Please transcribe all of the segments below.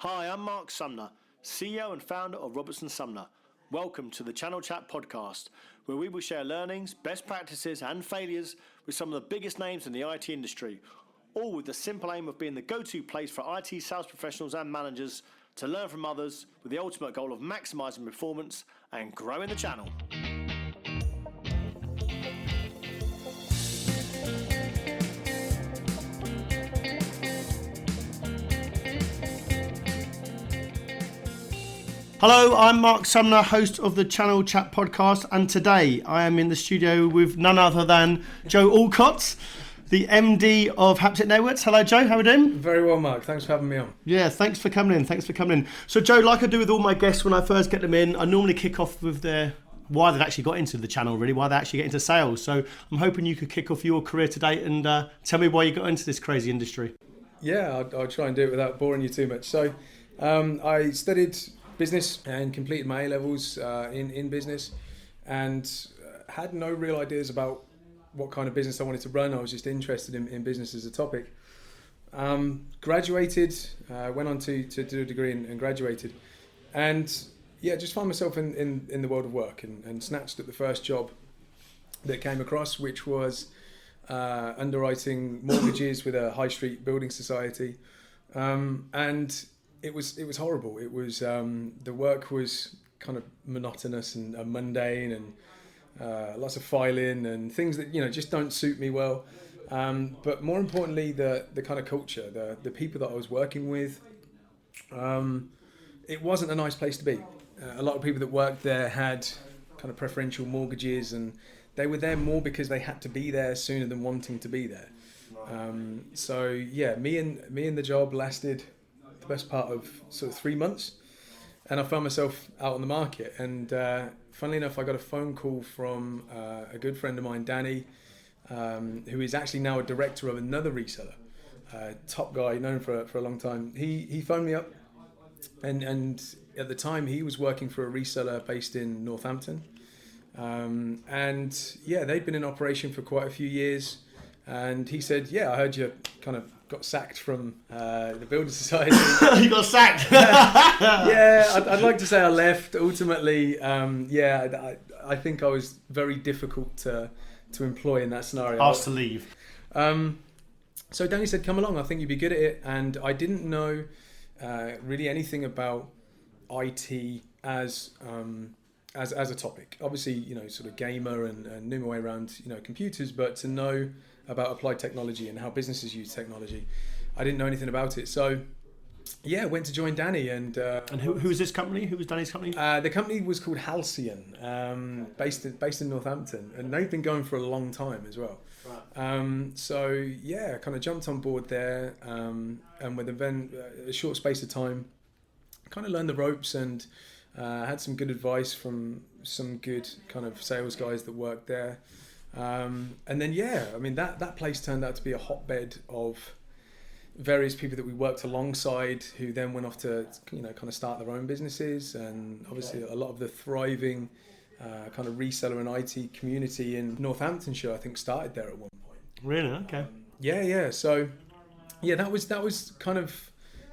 Hi, I'm Mark Sumner, CEO and founder of Robertson Sumner. Welcome to the Channel Chat podcast, where we will share learnings, best practices and failures with some of the biggest names in the IT industry, all with the simple aim of being the go-to place for IT sales professionals and managers to learn from others with the ultimate goal of maximising performance and growing the channel. Hello, I'm Mark Sumner, host of the Channel Chat podcast, and today I am in the studio with none other than Joe Aucott, the MD of Haptic Networks. Hello, Joe. How are we doing? Very well, Mark. Thanks for having me on. Yeah, thanks for coming in. So, Joe, like I do with all my guests when I first get them in, I normally kick off with why they've actually got into the channel, really, why they actually get into sales. So I'm hoping you could kick off your career to date and tell me why you got into this crazy industry. Yeah, I'll try and do it without boring you too much. So I studied business and completed my A-levels in business and had no real ideas about what kind of business I wanted to run. I was just interested in business as a topic. Graduated, went on to do a degree and graduated. And yeah, just found myself in the world of work and snatched at the first job that came across, which was underwriting mortgages with a high street building society. And it was horrible. It was the work was kind of monotonous and mundane and lots of filing and things that just don't suit me well. But more importantly, the kind of culture, the people that I was working with, it wasn't a nice place to be. A lot of people that worked there had kind of preferential mortgages, and they were there more because they had to be there sooner than wanting to be there. So yeah, me and the job lasted the best part of sort of 3 months, and I found myself out on the market. And funnily enough, I got a phone call from a good friend of mine, Danny, who is actually now a director of another reseller, top guy, known for a long time. He phoned me up, and at the time he was working for a reseller based in Northampton, and yeah, they'd been in operation for quite a few years. And he said, "Yeah, I heard you kind of got sacked from the Builder Society." You got sacked? Yeah, I'd like to say I left. Ultimately, I think I was very difficult to employ in that scenario. Asked to leave. So Danny said, "Come along. I think you'd be good at it." And I didn't know really anything about IT as a topic. Obviously, sort of gamer and knew my way around, computers, but to know about applied technology and how businesses use technology, I didn't know anything about it. So yeah, went to join Danny. And who was this company? Who was Danny's company? The company was called Halcyon, based in Northampton, and they've been going for a long time as well. Right. So yeah, kind of jumped on board there, and within a short space of time, kind of learned the ropes and had some good advice from some good kind of sales guys that worked there. And then that place turned out to be a hotbed of various people that we worked alongside, who then went off to kind of start their own businesses. And obviously a lot of the thriving kind of reseller and IT community in Northamptonshire, I think, started there at one point. Really? Okay. Yeah. So yeah, that was kind of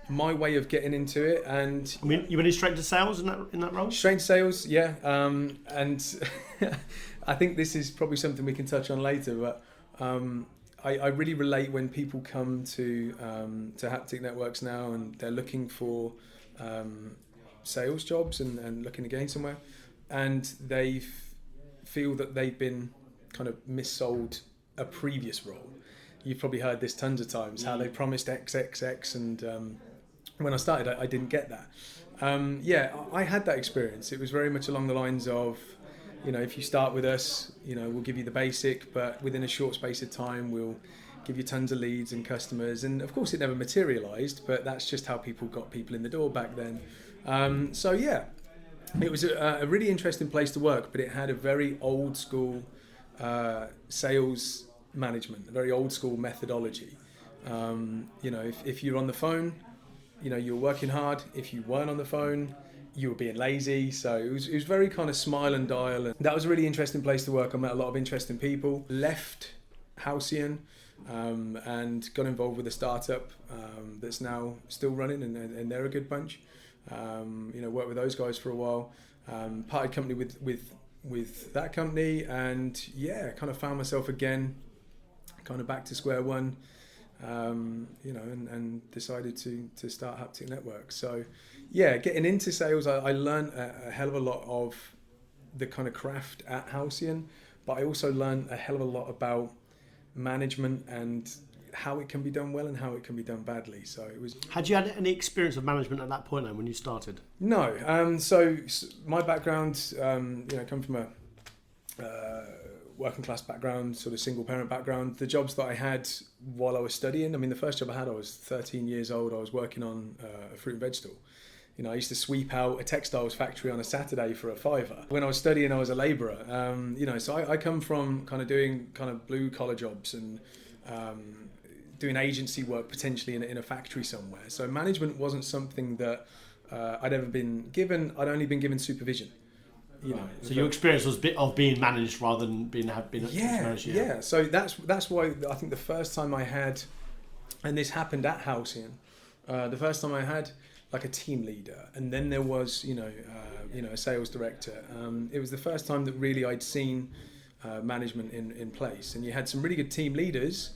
my way of getting into it. And I mean, you went straight to sales in that role? Straight to sales, yeah. And I think this is probably something we can touch on later, but I really relate when people come to Haptic Networks now and they're looking for sales jobs and looking to gain somewhere, and they feel that they've been kind of missold a previous role. You've probably heard this tons of times, how they promised XXX, and when I started, I didn't get that. I had that experience. It was very much along the lines of, if you start with us, we'll give you the basic, but within a short space of time, we'll give you tons of leads and customers. And of course, it never materialized, but that's just how people got people in the door back then. It was a really interesting place to work, but it had a very old school sales management, a very old school methodology. If you're on the phone, you're working hard. If you weren't on the phone, you were being lazy. So it was very kind of smile and dial. And that was a really interesting place to work. I met a lot of interesting people. Left Halcyon and got involved with a startup that's now still running, and they're a good bunch. Worked with those guys for a while. Parted company with that company, and kind of found myself again, kind of back to square one. And decided to start Haptic Networks. So, getting into sales, I learned a hell of a lot of the kind of craft at Halcyon, but I also learned a hell of a lot about management and how it can be done well and how it can be done badly. So it was. Had you had any experience of management at that point then when you started? No. So my background, come from a working class background, sort of single parent background. The jobs that I had while I was studying, I mean, the first job I had, I was 13 years old. I was working on a fruit and veg stall. I used to sweep out a textiles factory on a Saturday for a £5. When I was studying, I was a labourer. So I come from kind of doing kind of blue collar jobs and doing agency work potentially in a factory somewhere. So management wasn't something that I'd ever been given. I'd only been given supervision. So your experience was a bit of being managed rather than being managed. Yeah. So that's why I think the first time I had, and this happened at Halcyon, the first time I had like a team leader, and then there was a sales director. It was the first time that really I'd seen management in place, and you had some really good team leaders,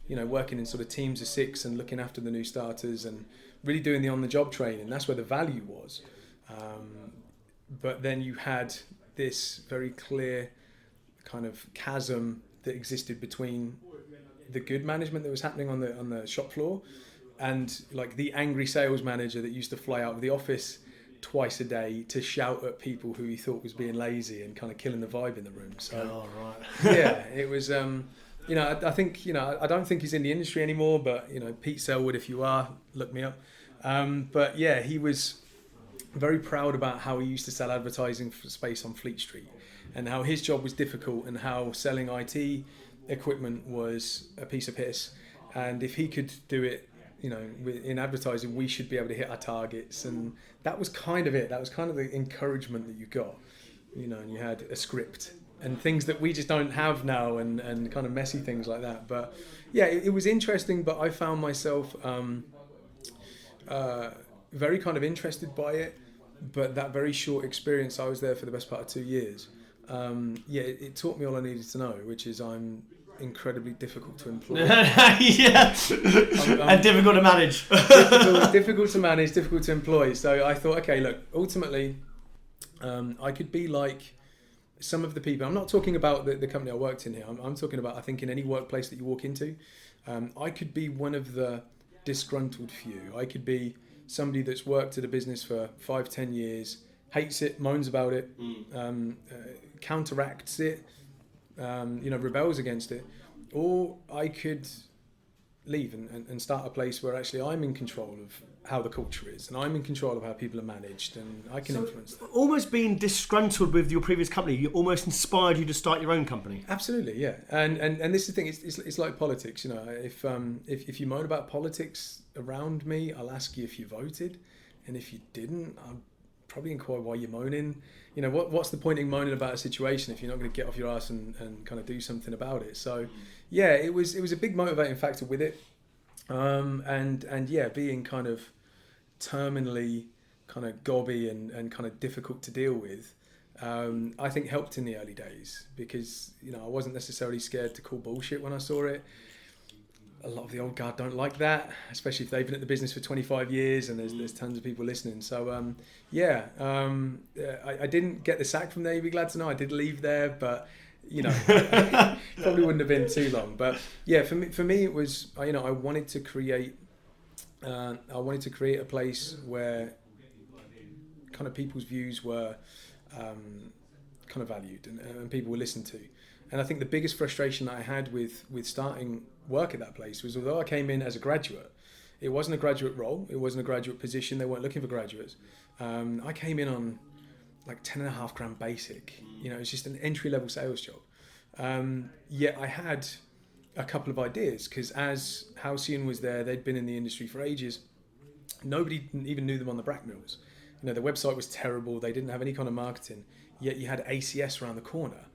working in sort of teams of 6 and looking after the new starters and really doing the on-the-job training. That's where the value was. But then you had this very clear kind of chasm that existed between the good management that was happening on the shop floor and like the angry sales manager that used to fly out of the office twice a day to shout at people who he thought was being lazy and kind of killing the vibe in the room. So it was I think I don't think he's in the industry anymore, but Pete Selwood, if you are, look me up. But he was very proud about how he used to sell advertising for space on Fleet Street and how his job was difficult and how selling IT equipment was a piece of piss, and if he could do it in advertising, we should be able to hit our targets. And that was kind of it. That was kind of the encouragement that you got, and you had a script and things that we just don't have now, and kind of messy things like that. But it was interesting, but I found myself very kind of interested by it. But that very short experience, I was there for the best part of 2 years. It taught me all I needed to know, which is I'm incredibly difficult to employ. And difficult to manage. difficult to manage, difficult to employ. So I thought, okay, look, ultimately, I could be like some of the people. I'm not talking about the company I worked in here. I'm talking about, I think, in any workplace that you walk into, I could be one of the disgruntled few. I could be somebody that's worked at a business for 5-10 years, hates it, moans about it, counteracts it, rebels against it, or I could leave and start a place where actually I'm in control of how the culture is, and I'm in control of how people are managed, and I can influence that. Almost being disgruntled with your previous company, it almost inspired you to start your own company. Absolutely, yeah. And this is the thing. It's like politics. If you moan about politics around me, I'll ask you if you voted, and if you didn't, I'll probably inquire why you're moaning. What's the point in moaning about a situation if you're not going to get off your ass and kind of do something about it? So, it was a big motivating factor with it. Being kind of terminally kind of gobby and kind of difficult to deal with, I think helped in the early days because, I wasn't necessarily scared to call bullshit when I saw it. A lot of the old guard don't like that, especially if they've been at the business for 25 years and there's tons of people listening. So, I didn't get the sack from there, you'd be glad to know. I did leave there, but probably wouldn't have been too long. But for me it was, I wanted to create a place where kind of people's views were kind of valued and people were listened to. And I think the biggest frustration that I had with starting work at that place was, although I came in as a graduate, it wasn't a graduate role, it wasn't a graduate position, they weren't looking for graduates. I came in on like 10.5 grand basic. It's just an entry-level sales job. Yet I had a couple of ideas, because as Halcyon was there, they'd been in the industry for ages. Nobody even knew them on the Brack Mills. Their website was terrible. They didn't have any kind of marketing. Yet you had ACS around the corner.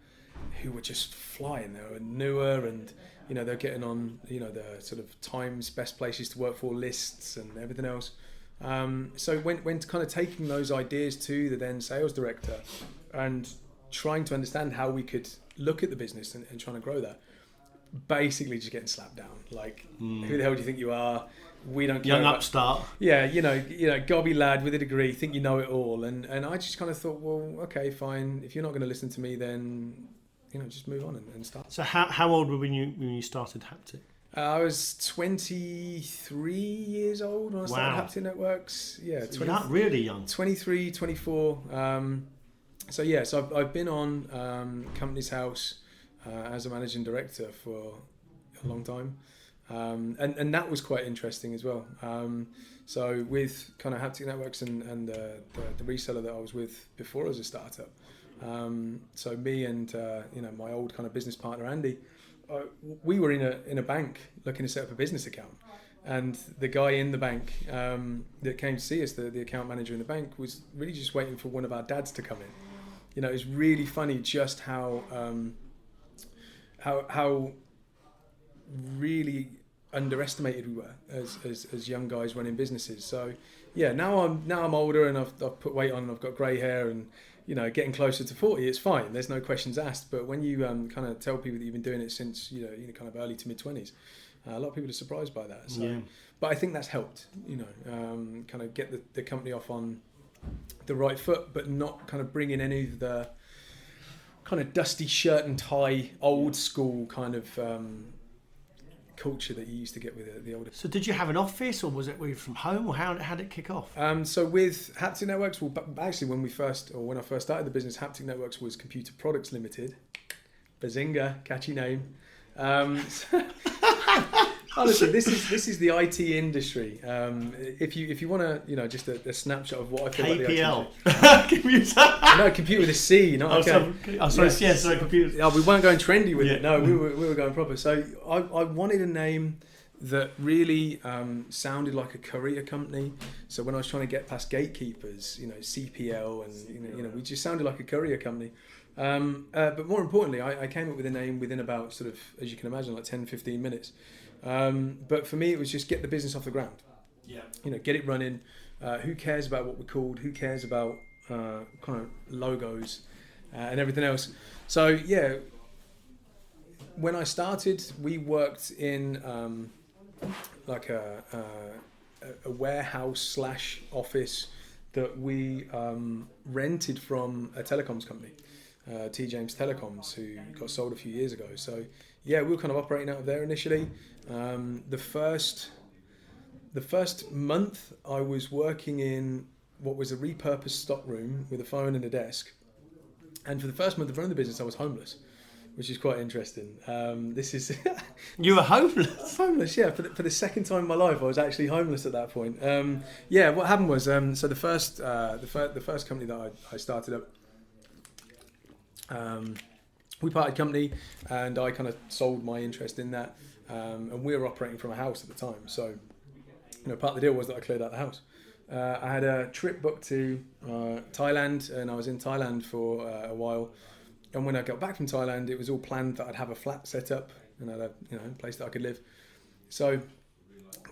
who were just flying. They were newer, and they're getting on the sort of Times best places to work for lists and everything else. So when kind of taking those ideas to the then sales director and trying to understand how we could look at the business and trying to grow that, basically just getting slapped down. Like, who the hell do you think you are? We don't care. Young upstart. Yeah, gobby lad with a degree, think you know it all. And I just kind of thought, well, okay, fine. If you're not going to listen to me, then just move on and start. So how old were you when you started Haptic? I was 23 years old when I started Haptic Networks. Yeah, so not really young. 23, 24. So I've been on Companies House as a managing director for a long time. And that was quite interesting as well. So with kind of Haptic Networks and the reseller that I was with before as a startup, so me and my old kind of business partner Andy, we were in a bank looking to set up a business account, and the guy in the bank that came to see us, the account manager in the bank, was really just waiting for one of our dads to come in. It was really funny just how really underestimated we were as young guys running businesses. So yeah, now I'm older and I've put weight on and I've got grey hair and getting closer to 40, it's fine. There's no questions asked. But when you kind of tell people that you've been doing it since kind of early to mid 20s, a lot of people are surprised by that. So, yeah. But I think that's helped. Kind of get the company off on the right foot, but not kind of bring in any of the kind of dusty shirt and tie, old school kind of culture that you used to get with the older. So did you have an office, or was it were you from home, or how did it kick off? So with Haptic Networks, well, actually when I first started the business, Haptic Networks was Computer Products Limited. Bazinga, catchy name. Honestly, this is the IT industry. If you want to, just a snapshot of what I feel KPL. Like the IT industry. No, computer with a C, not sorry, computer. Oh, we weren't going trendy with it. No, we were going proper. So I wanted a name that really sounded like a courier company. So when I was trying to get past gatekeepers, CPL, and we just sounded like a courier company. But more importantly, I came up with a name within about sort of, as you can imagine, like 10-15 minutes. But for me, it was just get the business off the ground. Yeah. Get it running. Who cares about what we're called? Who cares about kind of logos and everything else? So yeah, when I started, we worked in like a warehouse / office that we rented from a telecoms company, T. James Telecoms, who got sold a few years ago. So yeah, we were kind of operating out of there initially. The first month I was working in what was a repurposed stock room with a phone and a desk. And for the first month of running the business, I was homeless, which is quite interesting. This is You were homeless? Homeless, yeah. For the second time in my life, I was actually homeless at that point. Yeah, what happened was, so the first company that I started up, we parted company, and I kind of sold my interest in that. And we were operating from a house at the time. So, part of the deal was that I cleared out the house. I had a trip booked to Thailand, and I was in Thailand for a while. And when I got back from Thailand, it was all planned that I'd have a flat set up and I'd have a place that I could live. So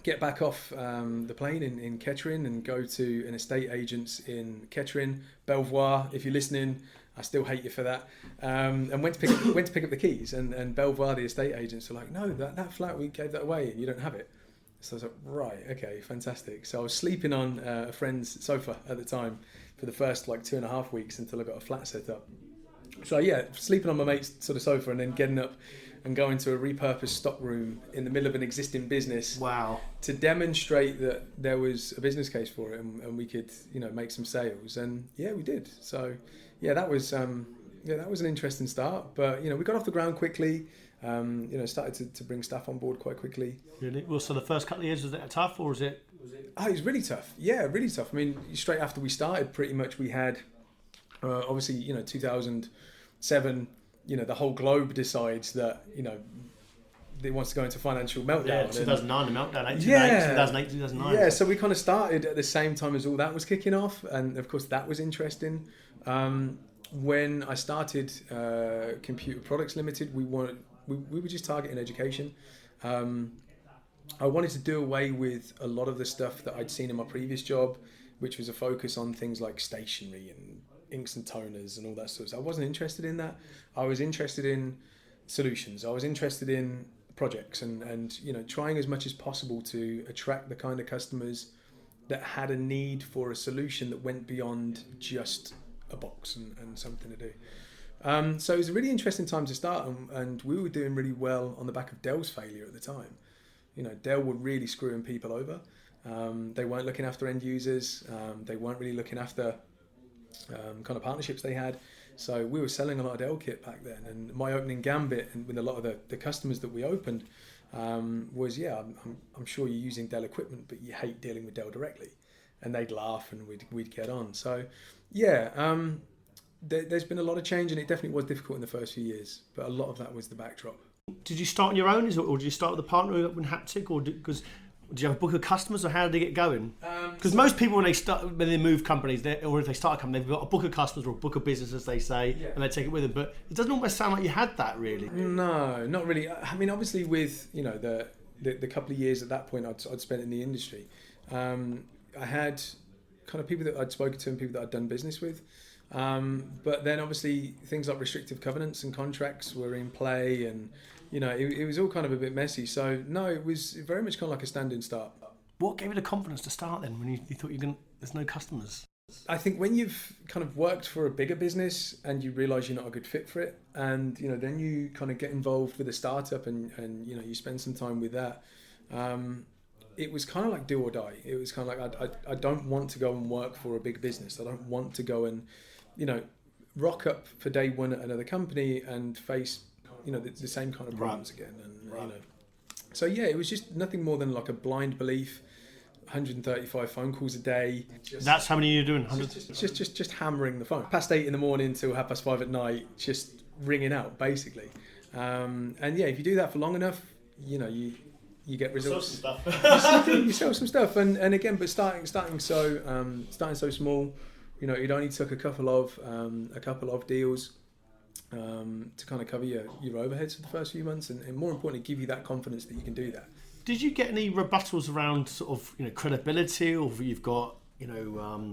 get back off the plane in Kettering and go to an estate agent's in Kettering, Belvoir. If you're listening, I still hate you for that. And went to pick up the keys, and Belvoir, the estate agents, were like, no, that flat, we gave that away and you don't have it. So I was like, right, okay, fantastic. So I was sleeping on a friend's sofa at the time for the first 2.5 weeks until I got a flat set up. So yeah, sleeping on my mate's sort of sofa and then getting up and going to a repurposed stock room in the middle of an existing business. Wow. To demonstrate that there was a business case for it and we could, make some sales. And yeah, we did. So yeah, that was an interesting start. But we got off the ground quickly. Started to bring staff on board quite quickly. Really? Well, so the first couple of years, was it tough, or was it? Oh, it was really tough. Yeah, really tough. I mean, straight after we started, pretty much we had, obviously, 2007. The whole globe decides that it wants to go into financial meltdown. Yeah, 2009, the meltdown. 2008, 2009. Yeah, so we kind of started at the same time as all that was kicking off, and of course that was interesting. when I started Computer Products Limited, we were just targeting education. I wanted to do away with a lot of the stuff that I'd seen in my previous job, which was a focus on things like stationery and inks and toners and all that sort of stuff. I wasn't interested in that. I was interested in solutions. I was interested in projects and trying as much as possible to attract the kind of customers that had a need for a solution that went beyond just a box and something to do. So it was a really interesting time to start, and we were doing really well on the back of Dell's failure at the time. Dell were really screwing people over. They weren't looking after end users. They weren't really looking after kind of partnerships they had. So we were selling a lot of Dell kit back then. And my opening gambit with a lot of the customers that we opened was, I'm sure you're using Dell equipment, but you hate dealing with Dell directly. And they'd laugh and we'd get on. So there's been a lot of change, and it definitely was difficult in the first few years. But a lot of that was the backdrop. Did you start on your own, or did you start with a partner in Haptic, or did you have a book of customers, or how did they get going? Because most people, when they move companies, or if they start a company, they've got a book of customers or a book of business, as they say, and they take it with them. But it doesn't almost sound like you had that, really. No, not really. I mean, obviously, with the couple of years at that point I'd spent in the industry, I had kind of people that I'd spoken to and people that I'd done business with. But then obviously things like restrictive covenants and contracts were in play, and it was all kind of a bit messy. So no, it was very much kind of like a standing start. What gave you the confidence to start then, when you thought there's no customers? I think when you've kind of worked for a bigger business and you realise you're not a good fit for it, and then you kind of get involved with a startup and you spend some time with that. It was kind of like do or die. It was kind of like I don't want to go and work for a big business. I don't want to go and rock up for day one at another company and face the same kind of problems again. And so it was just nothing more than like a blind belief. 135 phone calls a day. That's how many you're doing? Just hammering the phone. Past 8 in the morning till 5:30 at night, just ringing out basically. And if you do that for long enough, you get results. You sell some stuff, and again, but starting so small. It only took a couple of deals to kind of cover your overheads for the first few months, and more importantly, give you that confidence that you can do that. Did you get any rebuttals around sort of credibility, or if you've got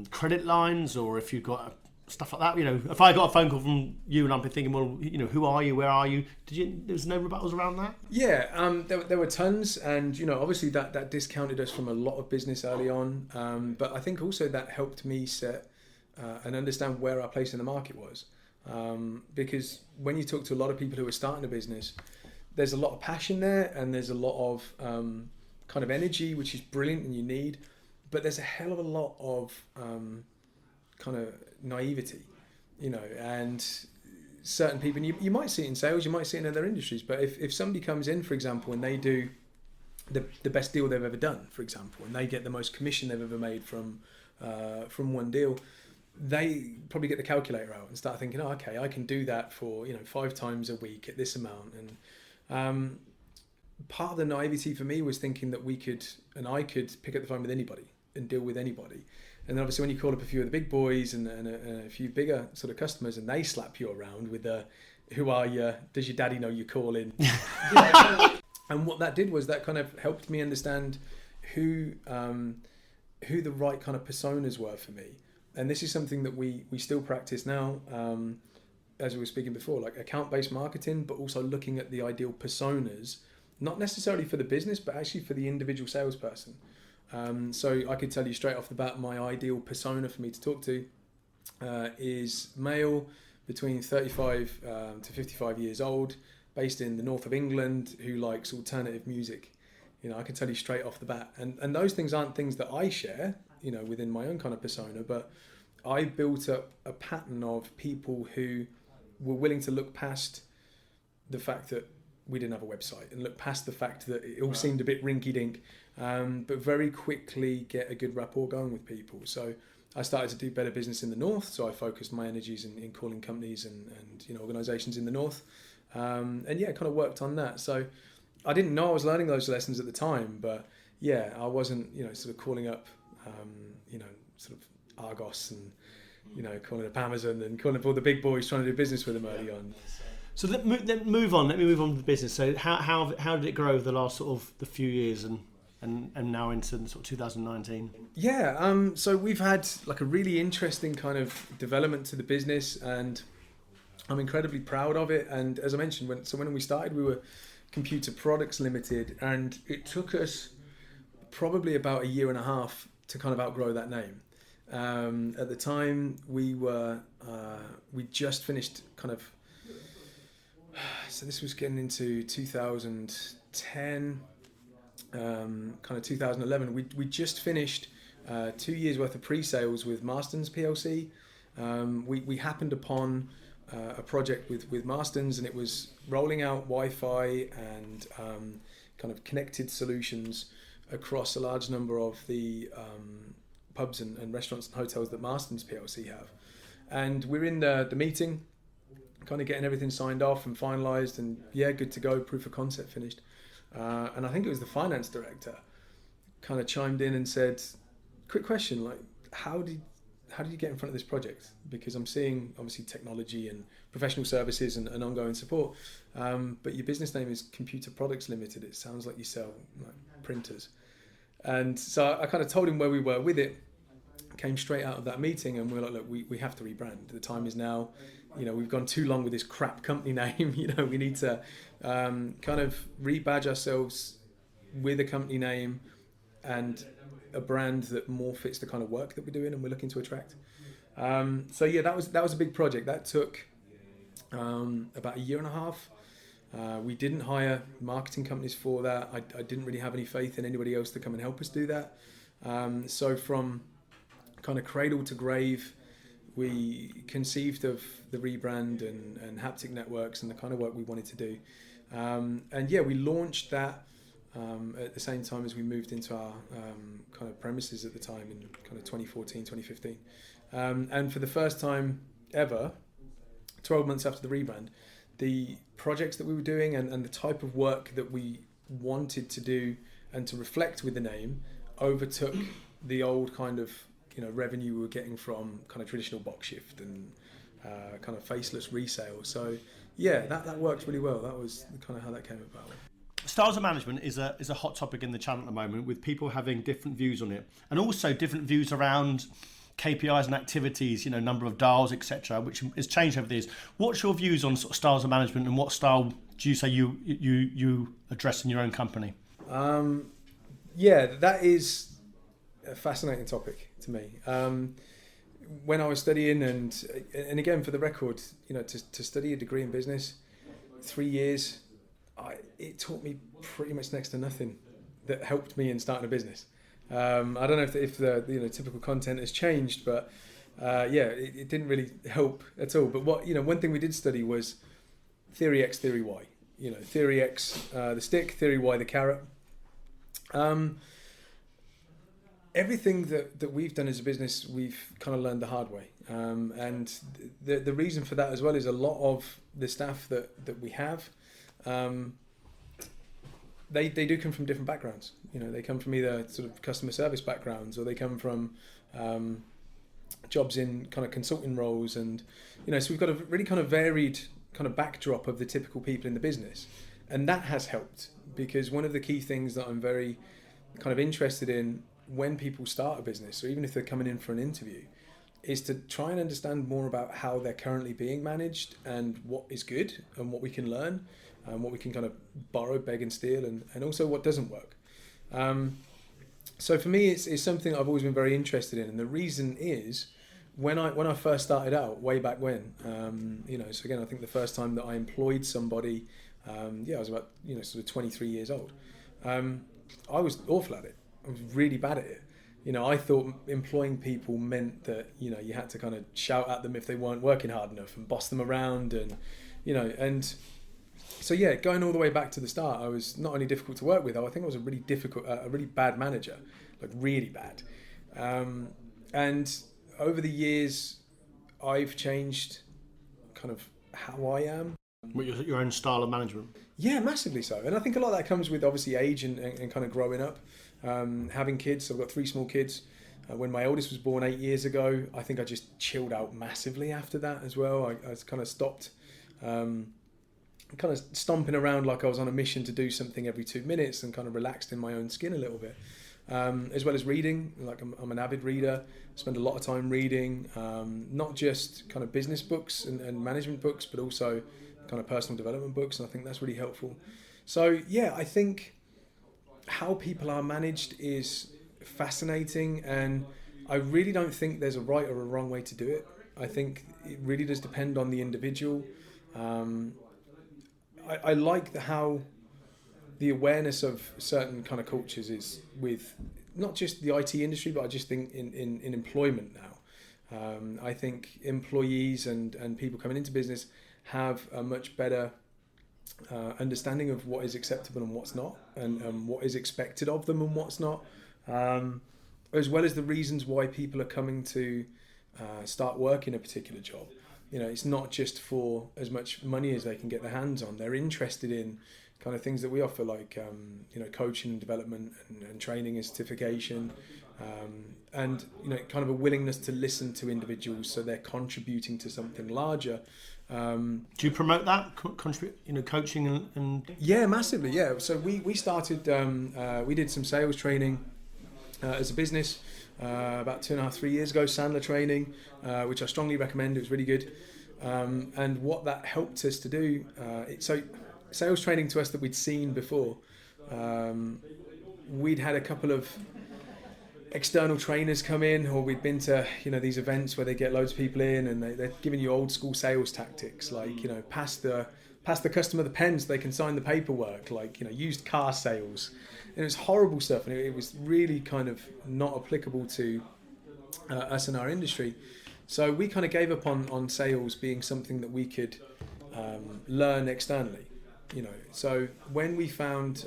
credit lines, or if you've got stuff like that? If I got a phone call from you and I'm thinking, well, who are you? Where are you? There was no rebuttals around that? Yeah, there were tons, and obviously that discounted us from a lot of business early on. But I think also that helped me set and understand where our place in the market was. Because when you talk to a lot of people who are starting a business, there's a lot of passion there, and there's a lot of kind of energy, which is brilliant and you need. But there's a hell of a lot of kind of naivety, and certain people, and you might see it in sales, you might see it in other industries, but if somebody comes in, for example, and they do the best deal they've ever done, for example, and they get the most commission they've ever made from one deal, they probably get the calculator out and start thinking, okay, I can do that for 5 times a week at this amount. And part of the naivety for me was thinking that I could pick up the phone with anybody and deal with anybody. And then obviously when you call up a few of the big boys and a few bigger sort of customers, and they slap you around with who are you? Does your daddy know you're calling? And what that did was that kind of helped me understand who the right kind of personas were for me. And this is something that we still practice now, as we were speaking before, like account-based marketing, but also looking at the ideal personas, not necessarily for the business, but actually for the individual salesperson. So I could tell you straight off the bat, my ideal persona for me to talk to is male, between 35 to 55 years old, based in the north of England, who likes alternative music. I can tell you straight off the bat. And those things aren't things that I share, within my own kind of persona, but I built up a pattern of people who were willing to look past the fact that we didn't have a website and look past the fact that it all seemed a bit rinky-dink, but very quickly get a good rapport going with people. So I started to do better business in the north, so I focused my energies in calling companies and organisations in the north, and kind of worked on that. So I didn't know I was learning those lessons at the time, but I wasn't sort of calling up sort of Argos and calling up Amazon and calling up all the big boys trying to do business with them early on. So let me move on. Let me move on to the business. So how did it grow over the last sort of the few years and now into sort of 2019? Yeah, so we've had like a really interesting kind of development to the business, and I'm incredibly proud of it. And as I mentioned, when we started, we were Computer Products Limited, and it took us probably about a year and a half to kind of outgrow that name. At the time, we just finished kind of. So this was getting into 2010, kind of 2011. We just finished 2 years worth of pre-sales with Marston's PLC. We happened upon a project with Marston's, and it was rolling out Wi-Fi and kind of connected solutions across a large number of the pubs and restaurants and hotels that Marston's PLC have. And we're in the meeting, kind of getting everything signed off and finalised, and good to go, proof of concept finished. And I think it was the finance director kind of chimed in and said, quick question, like, how did you get in front of this project? Because I'm seeing obviously technology and professional services and ongoing support, but your business name is Computer Products Limited. It sounds like you sell like printers. And so I kind of told him where we were with it, came straight out of that meeting, and we were like, look, we have to rebrand. The time is now. We've gone too long with this crap company name. We need to kind of rebadge ourselves with a company name and a brand that more fits the kind of work that we're doing and we're looking to attract. That was a big project. That took about a year and a half. We didn't hire marketing companies for that. I didn't really have any faith in anybody else to come and help us do that. So from kind of cradle to grave, we conceived of the rebrand and haptic networks and the kind of work we wanted to do. We launched that at the same time as we moved into our kind of premises at the time in kind of 2014, 2015. And for the first time ever, 12 months after the rebrand, the projects that we were doing and the type of work that we wanted to do and to reflect with the name overtook the old kind of revenue we were getting from kind of traditional box shift and kind of faceless resale. So that worked really well. That was kind of how that came about. Styles of management is a hot topic in the channel at the moment, with people having different views on it, and also different views around KPIs and activities, number of dials, etc., which has changed over the years. What's your views on sort of styles of management, and what style do you say you address in your own company? That is a fascinating topic to me. When I was studying, and again for the record, to study a degree in business, 3 years, it taught me pretty much next to nothing that helped me in starting a business. I don't know if the typical content has changed, but it didn't really help at all. But one thing we did study was theory X, theory Y. Theory X, the stick; theory Y, the carrot. Everything that we've done as a business, we've kind of learned the hard way. And the reason for that as well is a lot of the staff that we have, they do come from different backgrounds. They come from either sort of customer service backgrounds, or they come from jobs in kind of consulting roles. And, so we've got a really kind of varied kind of backdrop of the typical people in the business. And that has helped, because one of the key things that I'm very kind of interested in when people start a business, or even if they're coming in for an interview, is to try and understand more about how they're currently being managed and what is good and what we can learn and what we can kind of borrow, beg and steal, and also what doesn't work. So for me, it's something I've always been very interested in. And the reason is, when I first started out, way back when, so again, I think the first time that I employed somebody, I was about, sort of 23 years old. I was awful at it. I was really bad at it. I thought employing people meant that, you had to kind of shout at them if they weren't working hard enough and boss them around and, and so going all the way back to the start, I was not only difficult to work with, I think I was a really bad manager, like really bad. And over the years, I've changed kind of how I am. Your own style of management? Yeah, massively so. And I think a lot of that comes with obviously age and kind of growing up. Having kids, I've got 3 small kids. When my eldest was born 8 years ago, I think I just chilled out massively after that as well. I kind of stopped kind of stomping around like I was on a mission to do something every 2 minutes, and kind of relaxed in my own skin a little bit. As well as reading, like I'm an avid reader, spend a lot of time reading, not just kind of business books and management books, but also kind of personal development books, and I think that's really helpful. So yeah, I think how people are managed is fascinating, and I really don't think there's a right or a wrong way to do it. I think it really does depend on the individual. I like how the awareness of certain kind of cultures is with not just the IT industry, but I just think in employment now. I think employees and people coming into business have a much better understanding of what is acceptable and what's not, and what is expected of them and what's not, as well as the reasons why people are coming to start working a particular job. You know, it's not just for as much money as they can get their hands on. They're interested in kind of things that we offer, like coaching and development and training and certification, and kind of a willingness to listen to individuals so they're contributing to something larger. Do you promote that coaching and? Yeah, massively. Yeah. So we started. We did some sales training as a business about 2.5-3 years ago. Sandler training, which I strongly recommend. It was really good. And what that helped us to do. So sales training to us that we'd seen before. We'd had a couple of external trainers come in, or we'd been to these events where they get loads of people in, and they're giving you old school sales tactics, like pass the customer the pens so they can sign the paperwork, like used car sales, and it was horrible stuff, and it was really kind of not applicable to us in our industry. So we kind of gave up on sales being something that we could learn externally. So when we found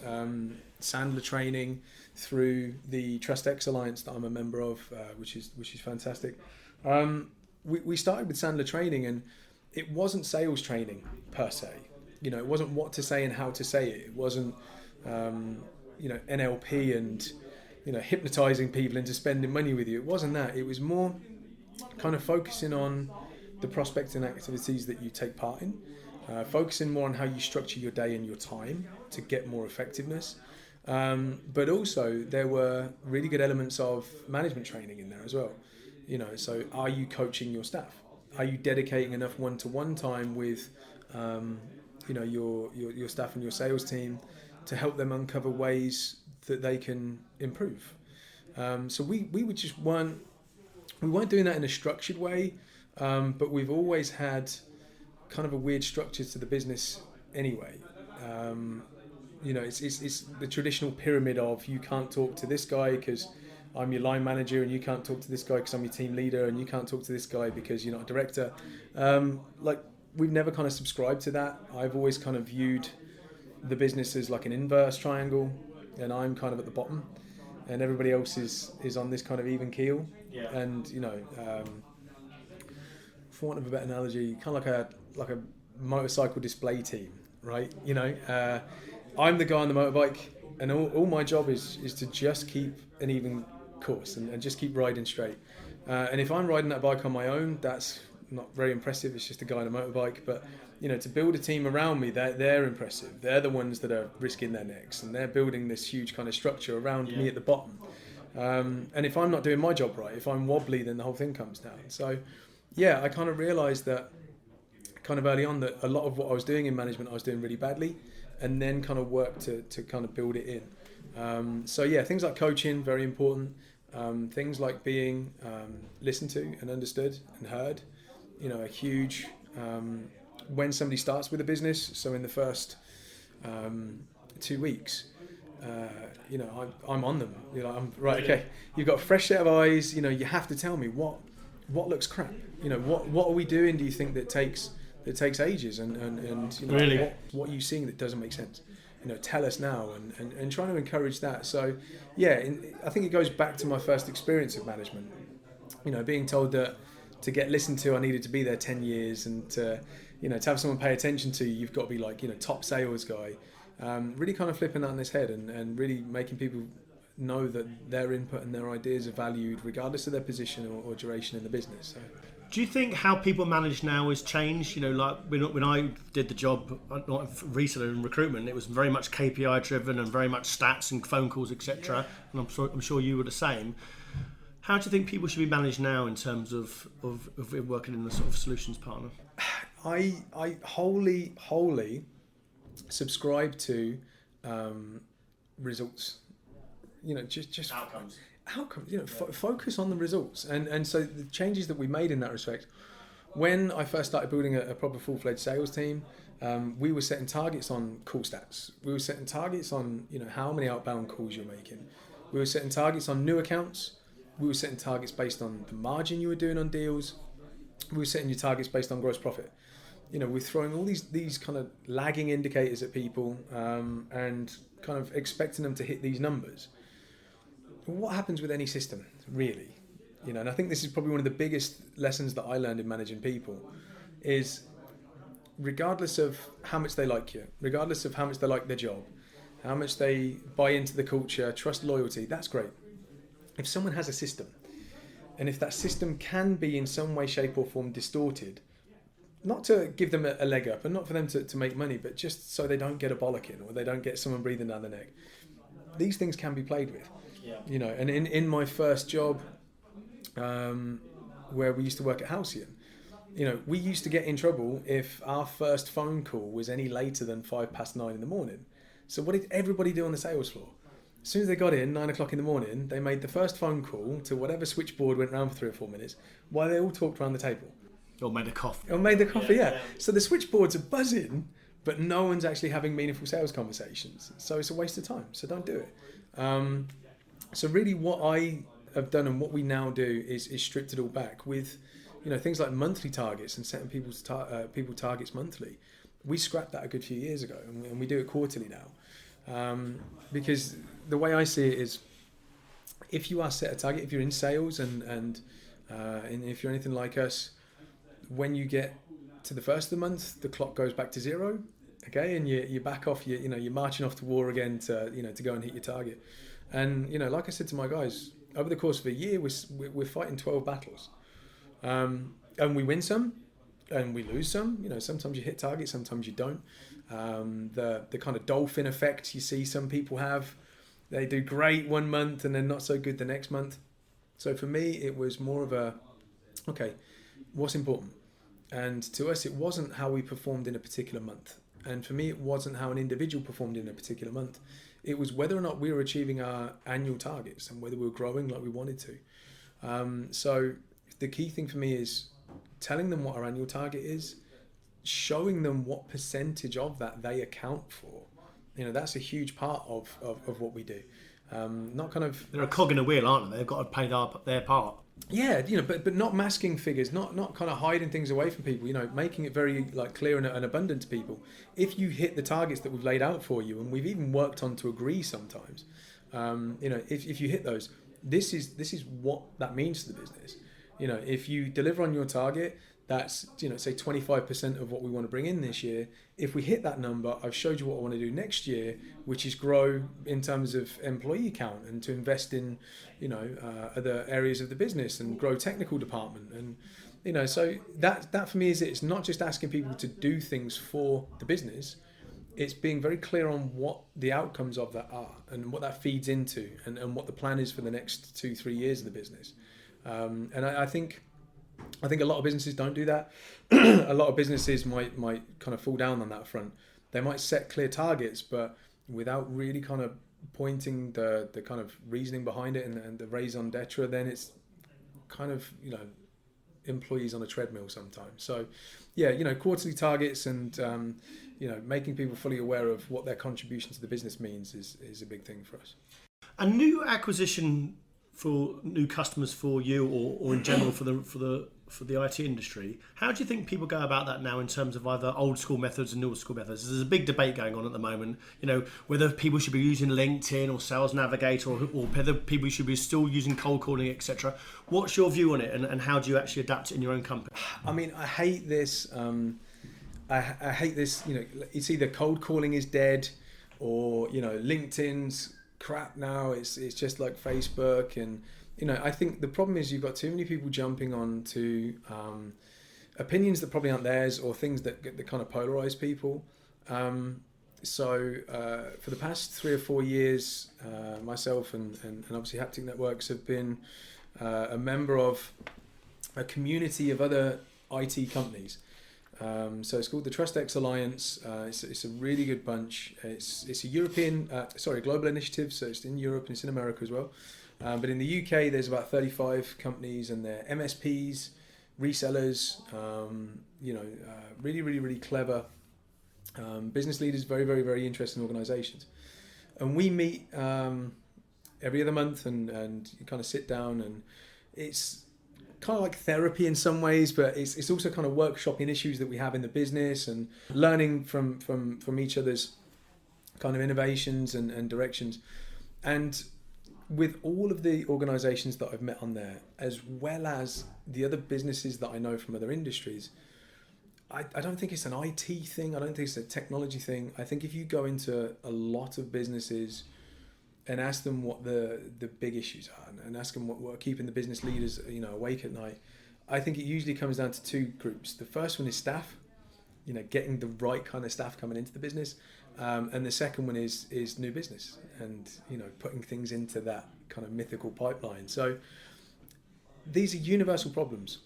Sandler training through the Trust X Alliance that I'm a member of, which is fantastic, we started with Sandler training, and it wasn't sales training per se. It wasn't what to say and how to say it. It wasn't NLP and hypnotizing people into spending money with you. It wasn't that. It was more kind of focusing on the prospecting activities that you take part in, focusing more on how you structure your day and your time to get more effectiveness. But also there were really good elements of management training in there as well. So are you coaching your staff? Are you dedicating enough one-to-one time with your staff and your sales team to help them uncover ways that they can improve? So we weren't doing that in a structured way, but we've always had kind of a weird structure to the business anyway. It's the traditional pyramid of, you can't talk to this guy because I'm your line manager, and you can't talk to this guy because I'm your team leader, and you can't talk to this guy because you're not a director. We've never kind of subscribed to that. I've always kind of viewed the business as like an inverse triangle, and I'm kind of at the bottom, and everybody else is on this kind of even keel. Yeah. And for want of a better analogy, kind of like a motorcycle display team, right? I'm the guy on the motorbike, and all my job is to just keep an even course and just keep riding straight. And if I'm riding that bike on my own, that's not very impressive. It's just a guy on a motorbike. But to build a team around me, they're impressive. They're the ones that are risking their necks, and they're building this huge kind of structure around me at the bottom. And if I'm not doing my job right, if I'm wobbly, then the whole thing comes down. So yeah, I kind of realised that kind of early on that a lot of what I was doing in management, I was doing really badly, and then kind of worked to kind of build it in. So yeah, things like coaching, very important. Things like being listened to and understood and heard, a huge, when somebody starts with a business, so in the first 2 weeks, I'm on them. I'm right. Okay, you've got a fresh set of eyes. You have to tell me what looks crap. What are we doing? Do you think that takes ages? And really, what are you seeing that doesn't make sense? Tell us now, and trying to encourage that. So yeah, I think it goes back to my first experience of management. Being told that to get listened to, I needed to be there 10 years, and to have someone pay attention to you, you've got to be like top sales guy. Really kind of flipping that on its head, and really making people know that their input and their ideas are valued regardless of their position or duration in the business. So. Do you think how people manage now has changed? Like when I did the job not recently in recruitment, it was very much KPI driven and very much stats and phone calls, etc. And I'm sure you were the same. How do you think people should be managed now in terms of working in the sort of solutions partner? I wholly subscribe to results. Just Outcomes. Focus on the results, and so the changes that we made in that respect. When I first started building a proper full-fledged sales team, we were setting targets on call stats. We were setting targets on how many outbound calls you're making. We were setting targets on new accounts. We were setting targets based on the margin you were doing on deals. We were setting your targets based on gross profit. We're throwing all these kind of lagging indicators at people and kind of expecting them to hit these numbers. What happens with any system, really? And I think this is probably one of the biggest lessons that I learned in managing people is regardless of how much they like you, regardless of how much they like their job, how much they buy into the culture, trust, loyalty, that's great. If someone has a system, and if that system can be in some way, shape or form distorted, not to give them a leg up and not for them to make money, but just so they don't get a bollocking or they don't get someone breathing down their neck, these things can be played with. Yeah. And in my first job, where we used to work at Halcyon, we used to get in trouble if our first phone call was any later than 9:05 in the morning. So what did everybody do on the sales floor? As soon as they got in, 9 o'clock in the morning, they made the first phone call to whatever switchboard went round for 3 or 4 minutes while they all talked around the table. Or made a coffee. Yeah. So the switchboards are buzzing, but no one's actually having meaningful sales conversations. So it's a waste of time. So don't do it. So really what I have done and what we now do is stripped it all back with, things like monthly targets and setting people targets monthly. We scrapped that a good few years ago and we do it quarterly now. Because the way I see it is if you are set a target, if you're in sales and if you're anything like us, when you get to the first of the month, the clock goes back to zero, okay, and you back off. You're marching off to war again to go and hit your target. And like I said to my guys, over the course of a year, we're fighting 12 battles, and we win some, and we lose some. Sometimes you hit target, sometimes you don't. The kind of dolphin effect you see some people have. They do great one month and then not so good the next month. So for me, it was more of a, okay, what's important? And to us, it wasn't how we performed in a particular month. And for me, it wasn't how an individual performed in a particular month. It was whether or not we were achieving our annual targets and whether we were growing like we wanted to. So the key thing for me is telling them what our annual target is, showing them what percentage of that they account for. That's a huge part of what we do. Not kind of... They're a cog in a wheel, aren't they? They've got to play their part. Yeah, but not masking figures, not kind of hiding things away from people, making it very clear and abundant to people. If you hit the targets that we've laid out for you, and we've even worked on to agree sometimes, if you hit those, this is what that means to the business. If you deliver on your target, that's, say 25% of what we want to bring in this year. If we hit that number, I've showed you what I want to do next year, which is grow in terms of employee count and to invest in, other areas of the business and grow technical department. And, so that for me is it. It's not just asking people to do things for the business. It's being very clear on what the outcomes of that are and what that feeds into and what the plan is for the next 2-3 years of the business. And I think a lot of businesses don't do that. A lot of businesses might kind of fall down on that front. They might set clear targets, but without really kind of pointing the kind of reasoning behind it and the raison d'etre, then it's kind of, employees on a treadmill sometimes. So, yeah, quarterly targets and, making people fully aware of what their contribution to the business means is a big thing for us. A new acquisition for new customers for you or in general for the IT industry, how do you think people go about that now in terms of either old school methods and new school methods? There's a big debate going on at the moment, whether people should be using LinkedIn or Sales Navigator or whether people should be still using cold calling, etc. What's your view on it and how do you actually adapt it in your own company? I mean, I hate this. I hate this, it's either cold calling is dead or, LinkedIn's crap now. It's just like Facebook, and I think the problem is you've got too many people jumping on to opinions that probably aren't theirs, or things that kind of polarize people. So for the past 3 or 4 years, myself and obviously Haptic Networks have been a member of a community of other IT companies. So it's called the TrustX Alliance. It's a really good bunch. It's a global initiative, so it's in Europe and it's in America as well. But in the UK, there's about 35 companies, and they're MSPs, resellers, really, really, really clever business leaders, very, very, very interesting organizations. And we meet every other month and you kind of sit down, and it's kind of like therapy in some ways, but it's also kind of workshopping issues that we have in the business and learning from each other's kind of innovations and directions. And with all of the organizations that I've met on there, as well as the other businesses that I know from other industries, I don't think it's an IT thing. I don't think it's a technology thing. I think if you go into a lot of businesses and ask them what the big issues are, and ask them what are keeping the business leaders awake at night, I think it usually comes down to two groups. The first one is staff, getting the right kind of staff coming into the business, and the second one is new business, and putting things into that kind of mythical pipeline. So these are universal problems,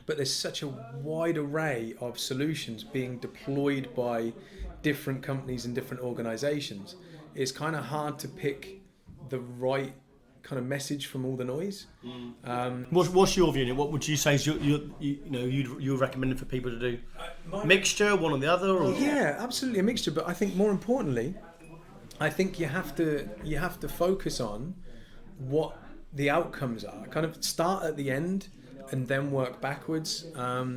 but there's such a wide array of solutions being deployed by different companies and different organizations. It's kind of hard to pick the right kind of message from all the noise. What's your view? What would you say is you're recommending for people to do? Mixture, one or the other? Or? Yeah, absolutely a mixture. But I think more importantly, I think you have to focus on what the outcomes are. Kind of start at the end and then work backwards.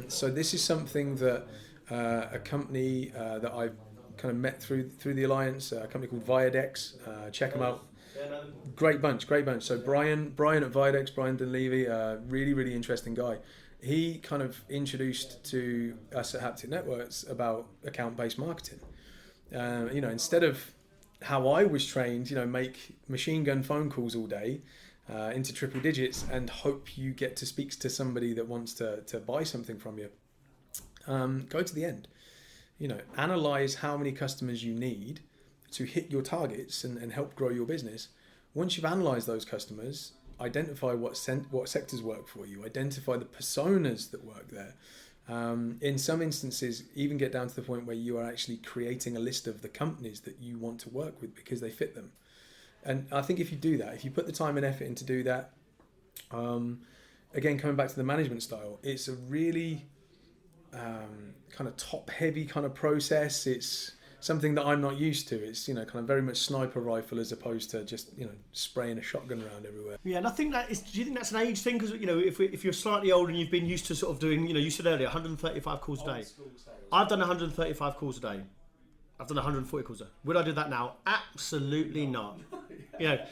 So this is something that a company that I've kind of met through the Alliance, a company called Viadex. Check them out. Great bunch. So Brian at Viadex, Brian Dunleavy, really, really interesting guy. He kind of introduced to us at Haptic Networks about account-based marketing. Instead of how I was trained, make machine gun phone calls all day into triple digits and hope you get to speak to somebody that wants to buy something from you. Go to the end. Analyze how many customers you need to hit your targets and help grow your business. Once you've analysed those customers, identify what sectors work for you, identify the personas that work there. In some instances, even get down to the point where you are actually creating a list of the companies that you want to work with because they fit them. And I think if you do that, if you put the time and effort in to do that, again, coming back to the management style, it's a really kind of top-heavy kind of process. It's something that I'm not used to. It's kind of very much sniper rifle as opposed to just spraying a shotgun around everywhere. Yeah, and I think that is. Do you think that's an age thing? Because if you're slightly older and you've been used to sort of doing, you said earlier 135 calls a day. I've done 135 calls a day. I've done 140 calls a day. Would I do that now? Absolutely not.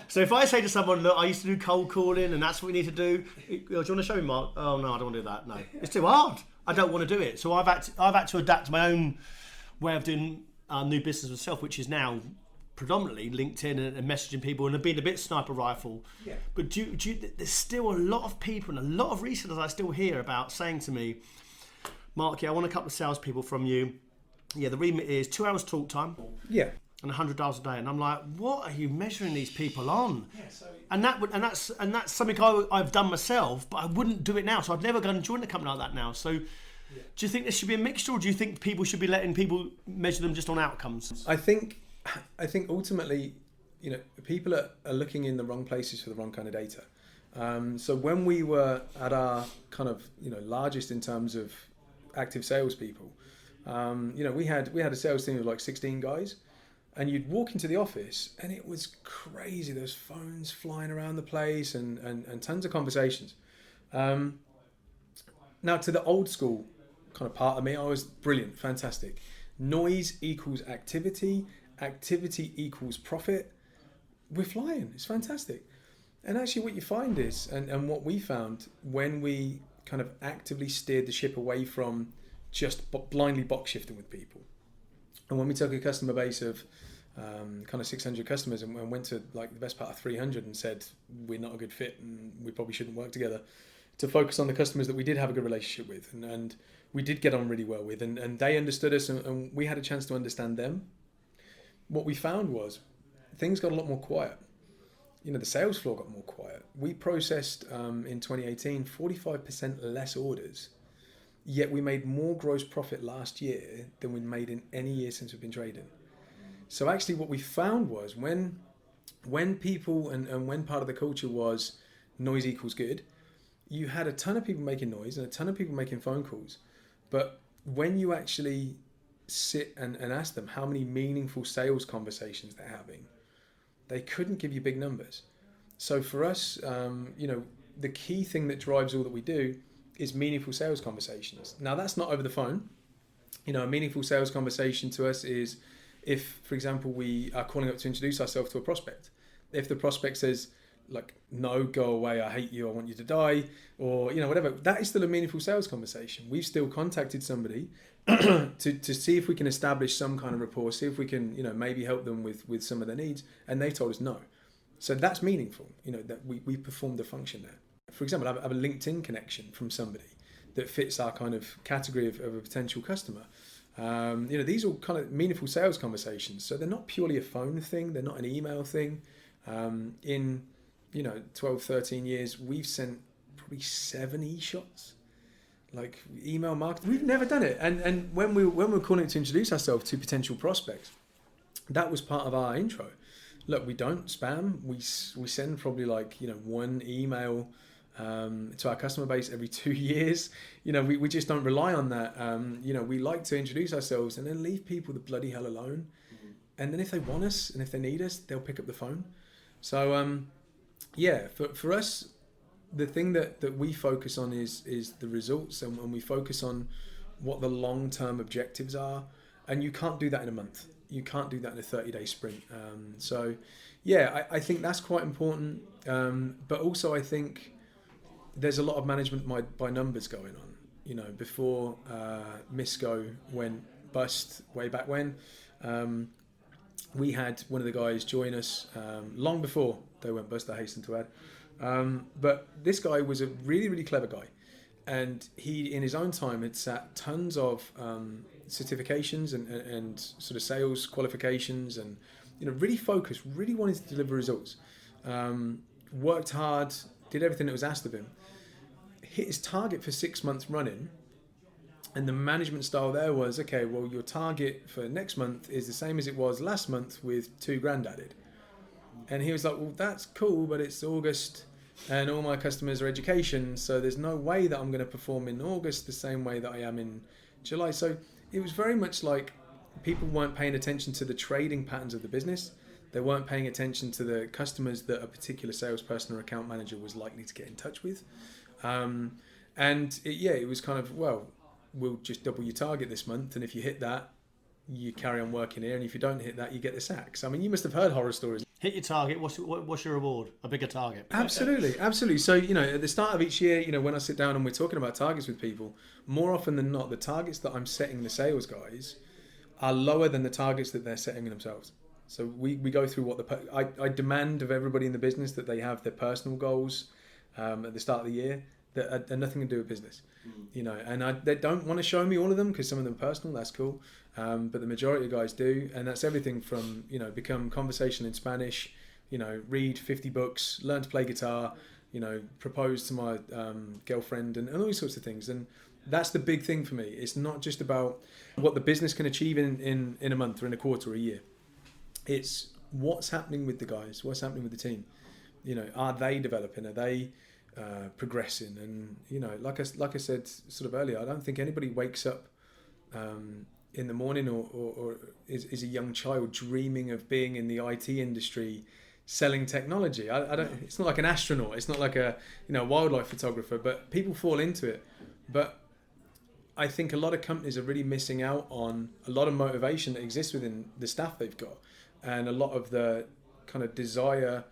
So if I say to someone, look, I used to do cold calling and that's what we need to do. Do you want to show me, Mark? Oh no, I don't want to do that. No, it's too hard. I don't want to do it. So I've had to adapt my own way of doing new business myself, which is now predominantly LinkedIn and messaging people and being a bit sniper rifle. Yeah. But there's still a lot of people and a lot of resellers I still hear about saying to me, Mark, I want a couple of salespeople from you. Yeah, the remit is 2 hours talk time. Yeah. And 100 dials a day, and I'm like, what are you measuring these people on? Yeah, so and that's something I've done myself, but I wouldn't do it now. So I'd never go and join a company like that now. So, do you think there should be a mixture, or do you think people should be letting people measure them just on outcomes? I think ultimately, people are looking in the wrong places for the wrong kind of data. So when we were at our kind of largest in terms of active salespeople, we had a sales team of like 16 guys. And you'd walk into the office and it was crazy. There's phones flying around the place and tons of conversations. Now to the old school kind of part of me, I was brilliant, fantastic. Noise equals activity, activity equals profit. We're flying, it's fantastic. And actually what you find is, and what we found when we kind of actively steered the ship away from just blindly box shifting with people, and when we took a customer base of kind of 600 customers and went to like the best part of 300 and said, we're not a good fit and we probably shouldn't work together, to focus on the customers that we did have a good relationship with and we did get on really well with, and they understood us and we had a chance to understand them. What we found was things got a lot more quiet. The sales floor got more quiet. We processed in 2018 45% less orders, yet we made more gross profit last year than we'd made in any year since we've been trading. So actually what we found was when people and when part of the culture was noise equals good, you had a ton of people making noise and a ton of people making phone calls. But when you actually sit and ask them how many meaningful sales conversations they're having, they couldn't give you big numbers. So for us, the key thing that drives all that we do is meaningful sales conversations. Now that's not over the phone. A meaningful sales conversation to us is if, for example, we are calling up to introduce ourselves to a prospect. If the prospect says, like, no, go away, I hate you, I want you to die, or, whatever, that is still a meaningful sales conversation. We've still contacted somebody to see if we can establish some kind of rapport, see if we can, maybe help them with some of their needs, and they've told us no. So that's meaningful, that we performed a function there. For example, I have a LinkedIn connection from somebody that fits our kind of category of a potential customer. These are kind of meaningful sales conversations. So they're not purely a phone thing. They're not an email thing. In 12, 13 years, we've sent probably 7 e-shots, like email marketing. We've never done it. And when we were calling to introduce ourselves to potential prospects, that was part of our intro. Look, we don't spam. We send probably one email to our customer base every 2 years. We just don't rely on that. We like to introduce ourselves and then leave people the bloody hell alone. And then if they want us and if they need us, they'll pick up the phone. So for us, the thing that we focus on is the results, and when we focus on what the long-term objectives are, and you can't do that in a month. You can't do that in a 30-day sprint. I think that's quite important. But also I think there's a lot of management by numbers going on. Before Misco went bust way back when, we had one of the guys join us long before they went bust, I hasten to add. But this guy was a really, really clever guy. And he, in his own time, had sat tons of certifications and sort of sales qualifications and, really focused, really wanted to deliver results. Worked hard, did everything that was asked of him. Hit his target for 6 months running. And the management style there was, okay, well, your target for next month is the same as it was last month with $2,000 added. And he was like, well, that's cool, but it's August and all my customers are education, so there's no way that I'm going to perform in August the same way that I am in July. So it was very much like people weren't paying attention to the trading patterns of the business. They weren't paying attention to the customers that a particular salesperson or account manager was likely to get in touch with. It was kind of, well, we'll just double your target this month, and if you hit that, you carry on working here, and if you don't hit that, you get the sack. So, I mean, you must have heard horror stories. Hit your target. What's your reward? A bigger target. Absolutely. So, at the start of each year, when I sit down and we're talking about targets with people, more often than not, the targets that I'm setting the sales guys are lower than the targets that they're setting themselves. So we go through what I demand of everybody in the business that they have their personal goals at the start of the year that are nothing to do with business. And they don't want to show me all of them because some of them are personal, that's cool. But the majority of guys do, and that's everything from, become conversational in Spanish, read 50 books, learn to play guitar, propose to my girlfriend and all these sorts of things. And that's the big thing for me. It's not just about what the business can achieve in a month or in a quarter or a year. It's what's happening with the guys, what's happening with the team. Are they developing? Are they progressing? And like I said sort of earlier, I don't think anybody wakes up in the morning or is a young child dreaming of being in the IT industry selling technology. I don't. It's not like an astronaut. It's not like a wildlife photographer. But people fall into it. But I think a lot of companies are really missing out on a lot of motivation that exists within the staff they've got, and a lot of the kind of desire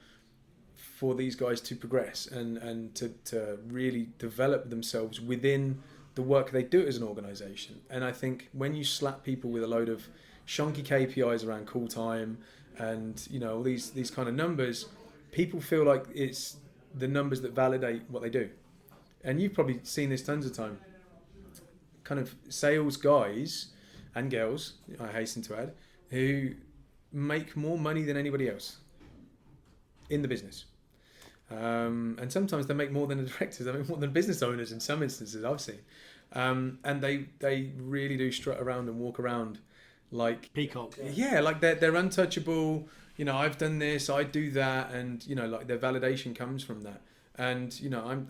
for these guys to progress and to really develop themselves within the work they do as an organisation. And I think when you slap people with a load of shonky KPIs around call time and, all these kind of numbers, people feel like it's the numbers that validate what they do. And you've probably seen this tons of time. Kind of sales guys and girls, I hasten to add, who make more money than anybody else in the business. And sometimes they make more than the directors. They make more than business owners in some instances I've seen. And they really do strut around and walk around like peacock. Yeah, like they're untouchable. I've done this, I do that, and like their validation comes from that. And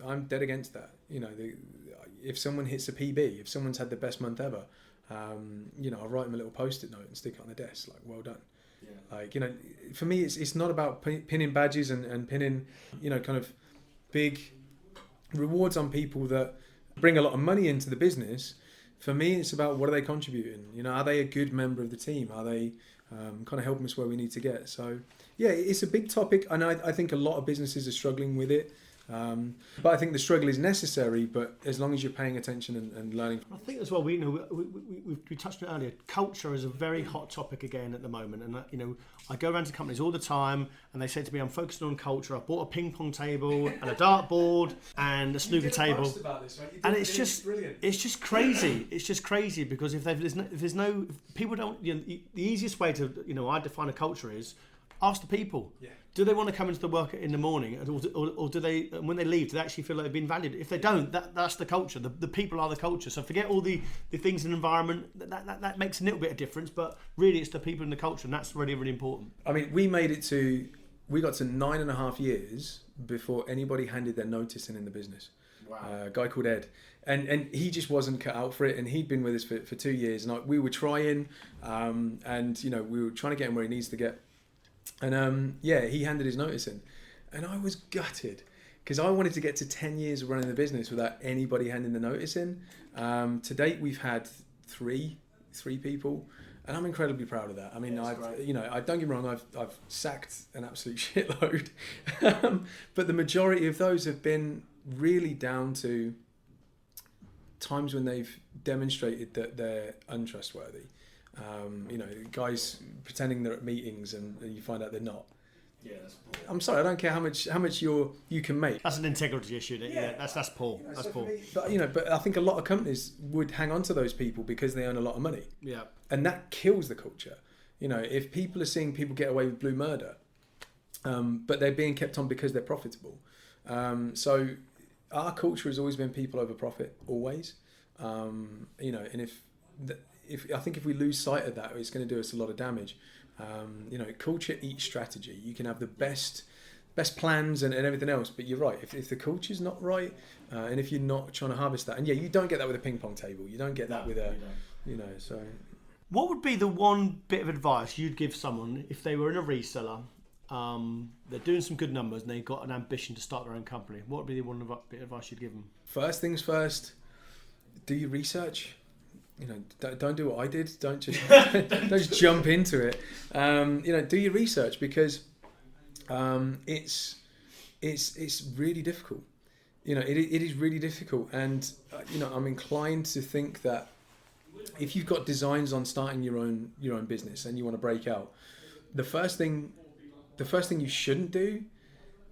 I'm dead against that. If someone hits a PB, if someone's had the best month ever, I'll write them a little post-it note and stick it on the desk, like, well done. Yeah. Like, for me, it's not about pinning badges and pinning, kind of big rewards on people that bring a lot of money into the business. For me, it's about what are they contributing? Are they a good member of the team? Are they kind of helping us where we need to get? So, yeah, it's a big topic, and I think a lot of businesses are struggling with it. But I think the struggle is necessary, but as long as you're paying attention and learning. I think as well, we touched on it earlier, culture is a very hot topic again at the moment. And, I go around to companies all the time and they say to me, I'm focusing on culture. I bought a ping pong table and a dartboard and a snooker table. This, right? And it's just crazy. It's just crazy because if there's no people don't, the easiest way to, I define a culture is ask the people. Yeah. Do they want to come into the work in the morning, or do they, when they leave, do they actually feel like they've been valued? If they don't, that's the culture. The people are the culture. So forget all the things in the environment. That makes a little bit of difference, but really it's the people in the culture, and that's really, really important. I mean, we got to 9.5 years before anybody handed their notice in the business. Wow. A guy called Ed. And he just wasn't cut out for it, and he'd been with us for 2 years. And we were trying, and we were trying to get him where he needs to get. And he handed his notice in, and I was gutted because I wanted to get to 10 years of running the business without anybody handing the notice in. To date, we've had three people, and I'm incredibly proud of that. I mean, I don't get me wrong, I've sacked an absolute shitload, but the majority of those have been really down to times when they've demonstrated that they're untrustworthy. Guys pretending they're at meetings and you find out they're not. Yeah, that's poor. I'm sorry, I don't care how much you can make. That's an integrity issue. That's poor. That's poor. But I think a lot of companies would hang on to those people because they earn a lot of money. Yeah. And that kills the culture. If people are seeing people get away with blue murder, but they're being kept on because they're profitable. So our culture has always been people over profit, always. And if we lose sight of that, it's going to do us a lot of damage. Culture eats strategy. You can have the best plans and everything else, but you're right. If the culture's not right, and if you're not trying to harvest that, and you don't get that with a ping pong table. You don't get that with a, So, what would be the one bit of advice you'd give someone if they were in a reseller? They're doing some good numbers and they've got an ambition to start their own company. What would be the one bit of advice you'd give them? First things first. Do your research. Don't do what I did. Don't just jump into it. Do your research because it's really difficult. It is really difficult, and I'm inclined to think that if you've got designs on starting your own business and you want to break out, the first thing you shouldn't do,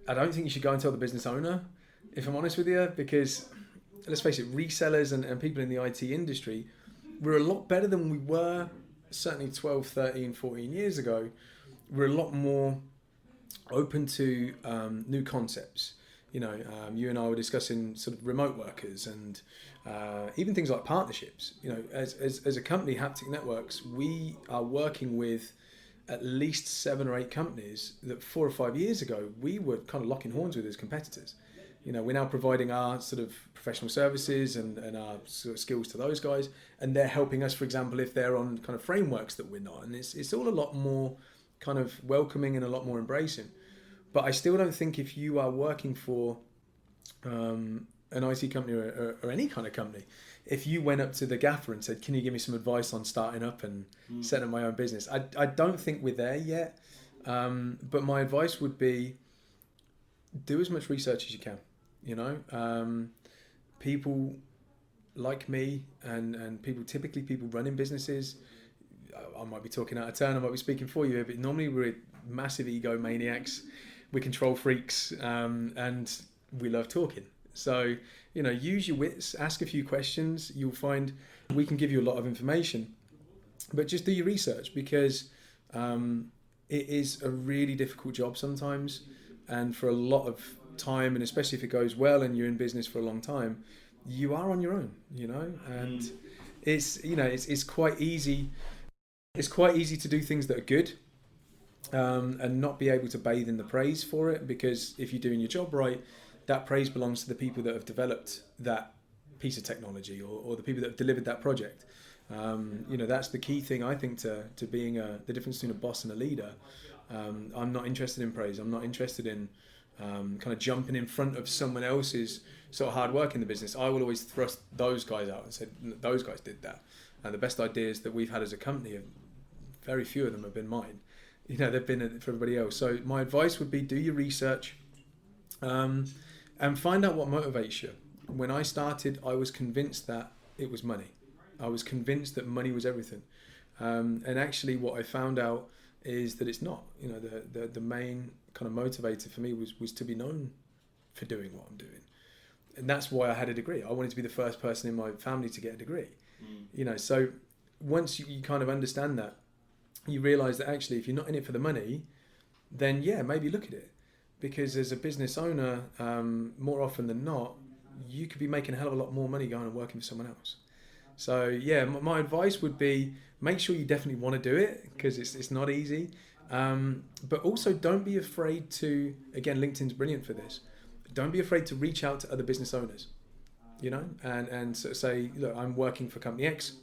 I don't think you should go and tell the business owner, if I'm honest with you, because let's face it, resellers and people in the IT industry, we're a lot better than we were certainly 12, 13, 14 years ago. We're a lot more open to new concepts. You and I were discussing sort of remote workers and even things like partnerships. As a company, Haptic Networks, we are working with at least 7 or 8 companies that 4 or 5 years ago we were kind of locking horns with as competitors. We're now providing our sort of professional services and our sort of skills to those guys, and they're helping us, for example, if they're on kind of frameworks that we're not. And it's all a lot more kind of welcoming and a lot more embracing. But I still don't think if you are working for an IT company or any kind of company, if you went up to the gaffer and said, can you give me some advice on starting up and setting up my own business? I don't think we're there yet. But my advice would be do as much research as you can. People like me and people running businesses, I might be talking out of turn, I might be speaking for you, but normally we're massive ego maniacs, we're control freaks, and we love talking. So, use your wits, ask a few questions. You'll find we can give you a lot of information, but just do your research, because it is a really difficult job sometimes. And for a lot of time, and especially if it goes well and you're in business for a long time, you are on your own, and it's quite easy. It's quite easy to do things that are good, and not be able to bathe in the praise for it, because if you're doing your job right, that praise belongs to the people that have developed that piece of technology, or the people that have delivered that project. That's the key thing, I think, to being the difference between a boss and a leader. I'm not interested in praise. I'm not interested in kind of jumping in front of someone else's sort of hard work in the business. I will always thrust those guys out and say, those guys did that. And the best ideas that we've had as a company, very few of them have been mine. They've been for everybody else. So my advice would be, do your research, and find out what motivates you. When I started, I was convinced that it was money. I was convinced that money was everything. And actually what I found out is that it's not. The main kind of motivator for me was to be known for doing what I'm doing. And that's why I had a degree. I wanted to be the first person in my family to get a degree. So once you kind of understand that, you realize that actually if you're not in it for the money, then yeah, maybe look at it. Because as a business owner, more often than not, you could be making a hell of a lot more money going and working for someone else. So yeah, my advice would be, make sure you definitely want to do it, because it's not easy. But also don't be afraid to, again, LinkedIn's brilliant for this. Don't be afraid to reach out to other business owners, and sort of say, look, I'm working for company X.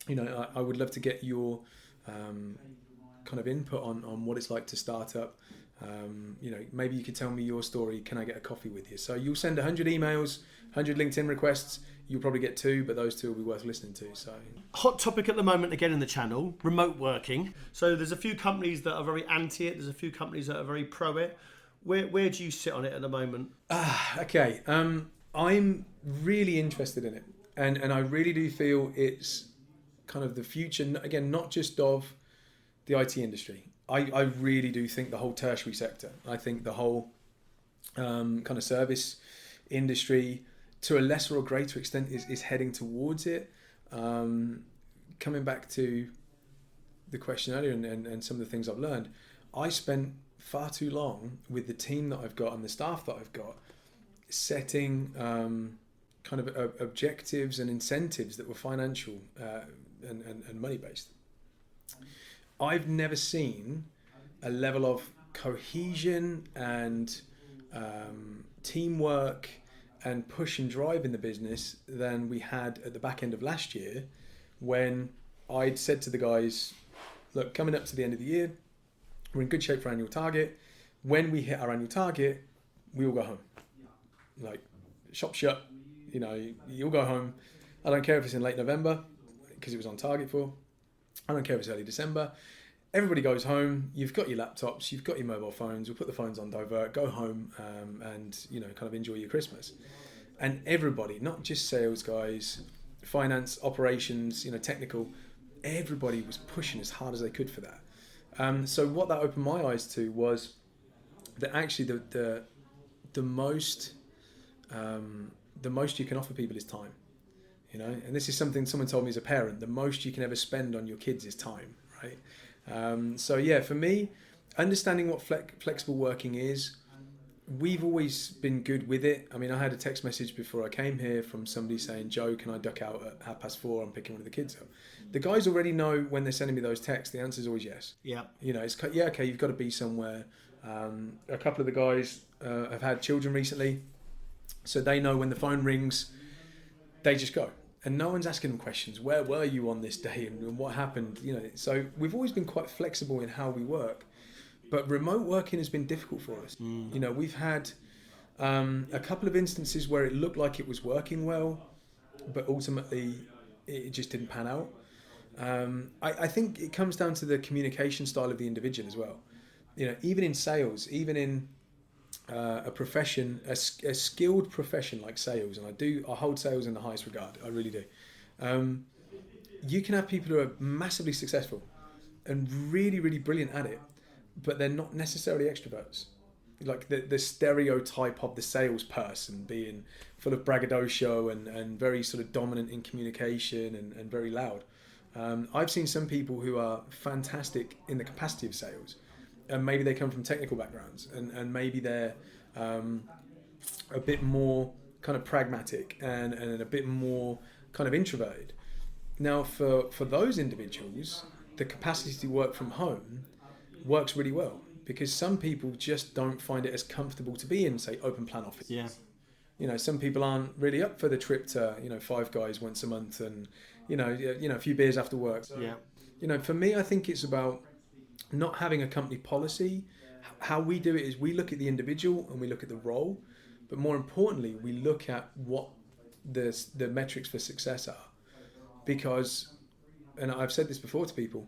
I would love to get your kind of input on what it's like to start up. Maybe you could tell me your story. Can I get a coffee with you? So you'll send 100 emails, 100 LinkedIn requests. You'll probably get 2, but those 2 will be worth listening to. So, hot topic at the moment again in the channel: remote working. So there's a few companies that are very anti it. There's a few companies that are very pro it. Where do you sit on it at the moment? Okay. I'm really interested in it, and I really do feel it's kind of the future. Again, not just of the IT industry. I really do think the whole tertiary sector. I think the whole kind of service industry, to a lesser or greater extent, is heading towards it. Coming back to the question earlier and some of the things I've learned, I spent far too long with the team that I've got and the staff that I've got setting kind of objectives and incentives that were financial and money based. I've never seen a level of cohesion and teamwork and push and drive in the business than we had at the back end of last year, when I'd said to the guys, look, coming up to the end of the year, we're in good shape for annual target. When we hit our annual target, we all go home. Like, shop shut, you'll go home. I don't care if it's in late November, because it was on target for. I don't care if it's early December. Everybody goes home. You've got your laptops, you've got your mobile phones. We'll put the phones on divert, go home, and kind of enjoy your Christmas. And everybody, not just sales guys, finance, operations, technical, everybody was pushing as hard as they could for that. So what that opened my eyes to was that actually the most you can offer people is time. And this is something someone told me as a parent: the most you can ever spend on your kids is time, right? So yeah, for me, understanding what flexible working is, we've always been good with it. I mean, I had a text message before I came here from somebody saying, Joe, can I duck out at 4:30? I'm picking one of the kids up. The guys already know when they're sending me those texts, the answer is always yes. Yeah. It's yeah, okay, you've got to be somewhere. A couple of the guys have had children recently, so they know when the phone rings, they just go. And no one's asking them questions. Where were you on this day and what happened? So we've always been quite flexible in how we work. But remote working has been difficult for us. We've had a couple of instances where it looked like it was working well, but ultimately it just didn't pan out. I think it comes down to the communication style of the individual as well. Even in sales, even in a profession, a skilled profession like sales, and I hold sales in the highest regard. I really do. you can have people who are massively successful and really, really brilliant at it, but they're not necessarily extroverts. Like the stereotype of the salesperson being full of braggadocio and very sort of dominant in communication and very loud. I've seen some people who are fantastic in the capacity of sales, and maybe they come from technical backgrounds, and maybe they're a bit more kind of pragmatic and a bit more kind of introverted. Now, for those individuals, the capacity to work from home works really well, because some people just don't find it as comfortable to be in, say, open plan office. Yeah. Some people aren't really up for the trip to, Five Guys once a month and, a few beers after work. Yeah. For me, I think it's about not having a company policy. How we do it is we look at the individual and we look at the role, but more importantly, we look at what the metrics for success are. Because, and I've said this before to people,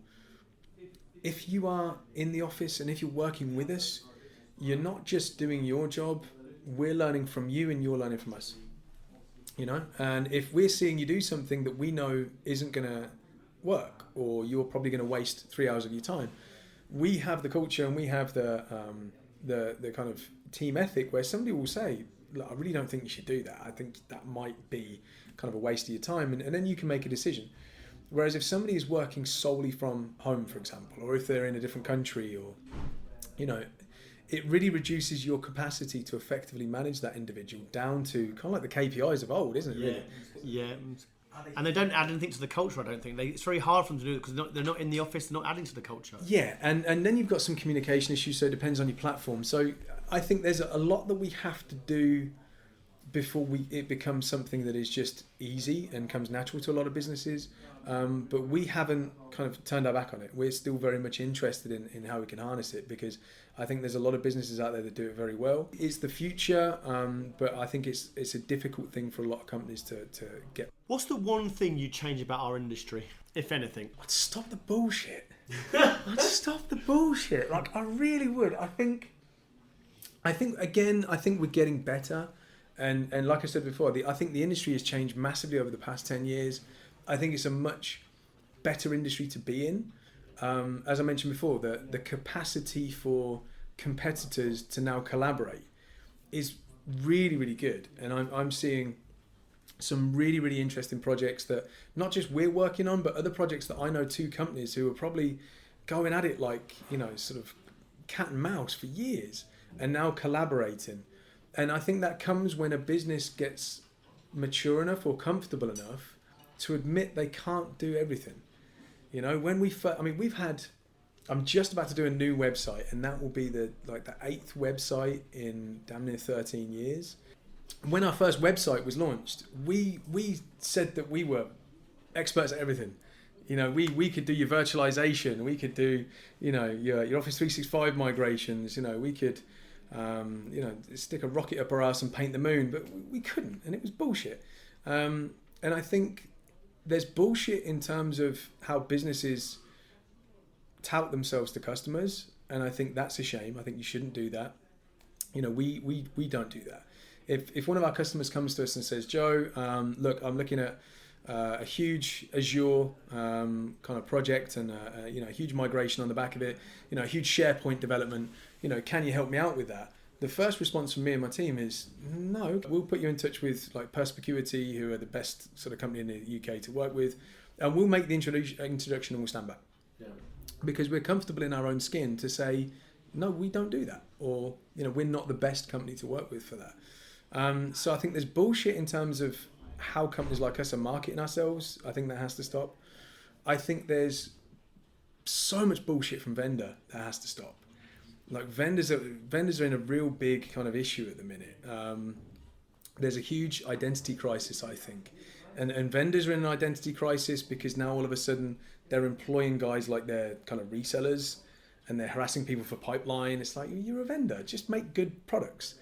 if you are in the office and if you're working with us, you're not just doing your job, we're learning from you and you're learning from us. And if we're seeing you do something that we know isn't going to work, or you're probably going to waste 3 hours of your time, we have the culture and we have the kind of team ethic where somebody will say, look, I really don't think you should do that. I think that might be kind of a waste of your time, and then you can make a decision. Whereas if somebody is working solely from home, for example, or if they're in a different country, or, it really reduces your capacity to effectively manage that individual down to kind of like the KPIs of old, isn't it? Really? Yeah. And they don't add anything to the culture, I don't think. It's very hard for them to do it because they're not in the office, they're not adding to the culture. Yeah, and then you've got some communication issues, so it depends on your platform. So I think there's a lot that we have to do before it becomes something that is just easy and comes natural to a lot of businesses. But we haven't kind of turned our back on it. We're still very much interested in how we can harness it, because I think there's a lot of businesses out there that do it very well. It's the future, but I think it's a difficult thing for a lot of companies to get. What's the one thing you change about our industry, if anything? I'd stop the bullshit. I'd stop the bullshit. Like, I really would. I think we're getting better. And like I said before, I think the industry has changed massively over the past 10 years. I think it's a much better industry to be in. As I mentioned before, the capacity for competitors to now collaborate is really, really good. And I'm seeing some really, really interesting projects that not just we're working on, but other projects that I know, two companies who are probably going at it like, sort of cat and mouse for years, and now collaborating. And I think that comes when a business gets mature enough or comfortable enough to admit they can't do everything. When I'm just about to do a new website, and that will be the 8th website in damn near 13 years. When our first website was launched, we said that we were experts at everything. We could do your virtualization, we could do, your Office 365 migrations, we could, stick a rocket up our ass and paint the moon, but we couldn't, and it was bullshit. And I think there's bullshit in terms of how businesses tout themselves to customers, and I think that's a shame. I think you shouldn't do that. We don't do that. If one of our customers comes to us and says, Joe, look, I'm looking at a huge Azure kind of project and a huge migration on the back of it, a huge SharePoint development, can you help me out with that? The first response from me and my team is, no, we'll put you in touch with like Perspicuity, who are the best sort of company in the UK to work with, and we'll make the introduction and we'll stand back. Yeah. Because we're comfortable in our own skin to say, no, we don't do that, or we're not the best company to work with for that. So I think there's bullshit in terms of how companies like us are marketing ourselves. I think that has to stop. I think there's so much bullshit from vendor that has to stop. Like vendors are in a real big kind of issue at the minute. There's a huge identity crisis, I think, and vendors are in an identity crisis because now all of a sudden they're employing guys like they're kind of resellers, and they're harassing people for pipeline. It's like, you're a vendor, just make good products.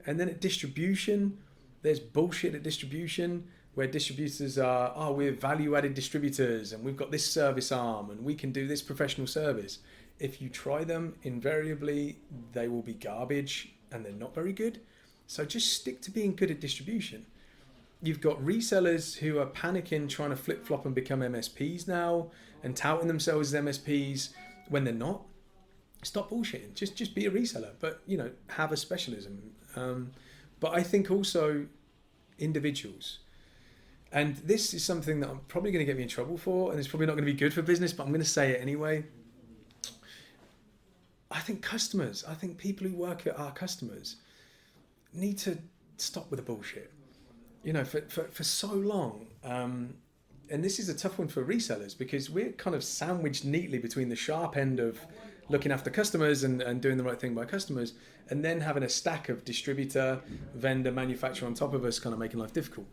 And then at distribution, there's bullshit at distribution where distributors are, we're value-added distributors and we've got this service arm and we can do this professional service. If you try them, invariably, they will be garbage and they're not very good. So just stick to being good at distribution. you've got resellers who are panicking, trying to flip-flop and become MSPs now and touting themselves as MSPs when they're not. Stop bullshitting. Just be a reseller, but have a specialism. But I think also individuals. And this is something that I'm probably going to get me in trouble for, and it's probably not going to be good for business, but I'm going to say it anyway. I think people who work at our customers need to stop with the bullshit. For so long, and this is a tough one for resellers because we're kind of sandwiched neatly between the sharp end of looking after customers and doing the right thing by customers, and then having a stack of distributor, vendor, manufacturer on top of us, kind of making life difficult.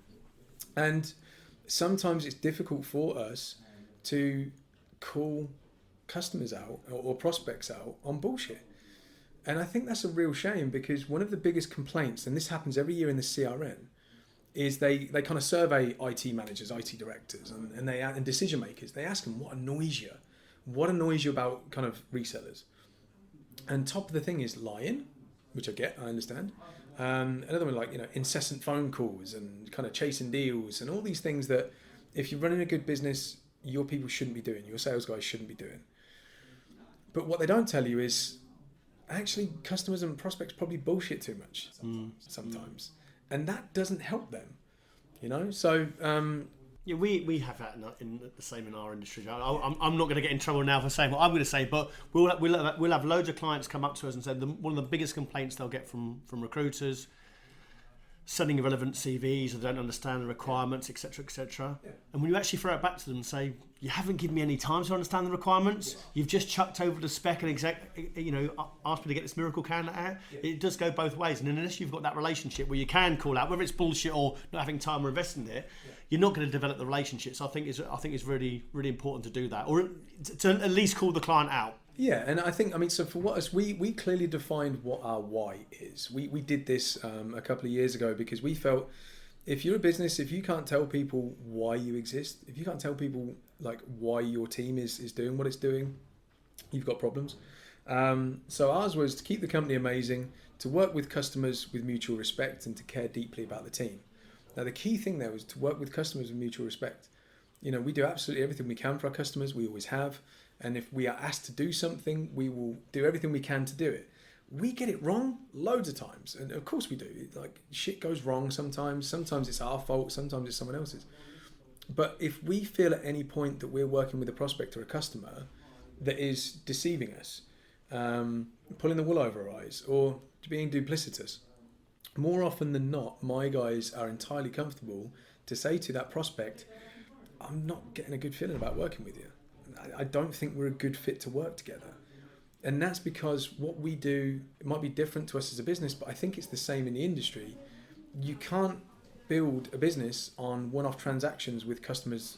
And sometimes it's difficult for us to call customers out or prospects out on bullshit. And I think that's a real shame because one of the biggest complaints, and this happens every year in the CRN, is they kind of survey IT managers, IT directors, and decision makers. They ask them what annoys you about kind of resellers. And top of the thing is lying, which I understand. Another one like incessant phone calls and kind of chasing deals and all these things that if you're running a good business, your people shouldn't be doing, your sales guys shouldn't be doing. But what they don't tell you is actually customers and prospects probably bullshit too much sometimes. And that doesn't help them, So yeah, we have that in the same in our industry. I'm not going to get in trouble now for saying what I'm going to say, but we'll have loads of clients come up to us and say one of the biggest complaints they'll get from recruiters, sending irrelevant CVs or don't understand the requirements, etc., etc. Yeah. And when you actually throw it back to them and say, you haven't given me any time to understand the requirements, you've just chucked over the spec and asked me to get this miracle candidate out, it does go both ways. And unless you've got that relationship where you can call out, whether it's bullshit or not having time or investing in it, you're not going to develop the relationship. So I think it's really, really important to do that, or to at least call the client out. Yeah, and so for us, we clearly defined what our why is. We did this a couple of years ago because we felt if you're a business, if you can't tell people why you exist, if you can't tell people like why your team is doing what it's doing, you've got problems. So ours was to keep the company amazing, to work with customers with mutual respect and to care deeply about the team. Now the key thing there was to work with customers with mutual respect. We do absolutely everything we can for our customers, we always have. And if we are asked to do something, we will do everything we can to do it. We get it wrong loads of times. And of course we do. Like shit goes wrong sometimes. Sometimes it's our fault. Sometimes it's someone else's. But if we feel at any point that we're working with a prospect or a customer that is deceiving us, pulling the wool over our eyes or being duplicitous, more often than not, my guys are entirely comfortable to say to that prospect, I'm not getting a good feeling about working with you. I don't think we're a good fit to work together. And that's because what we do, it might be different to us as a business, but I think it's the same in the industry. You can't build a business on one-off transactions with customers.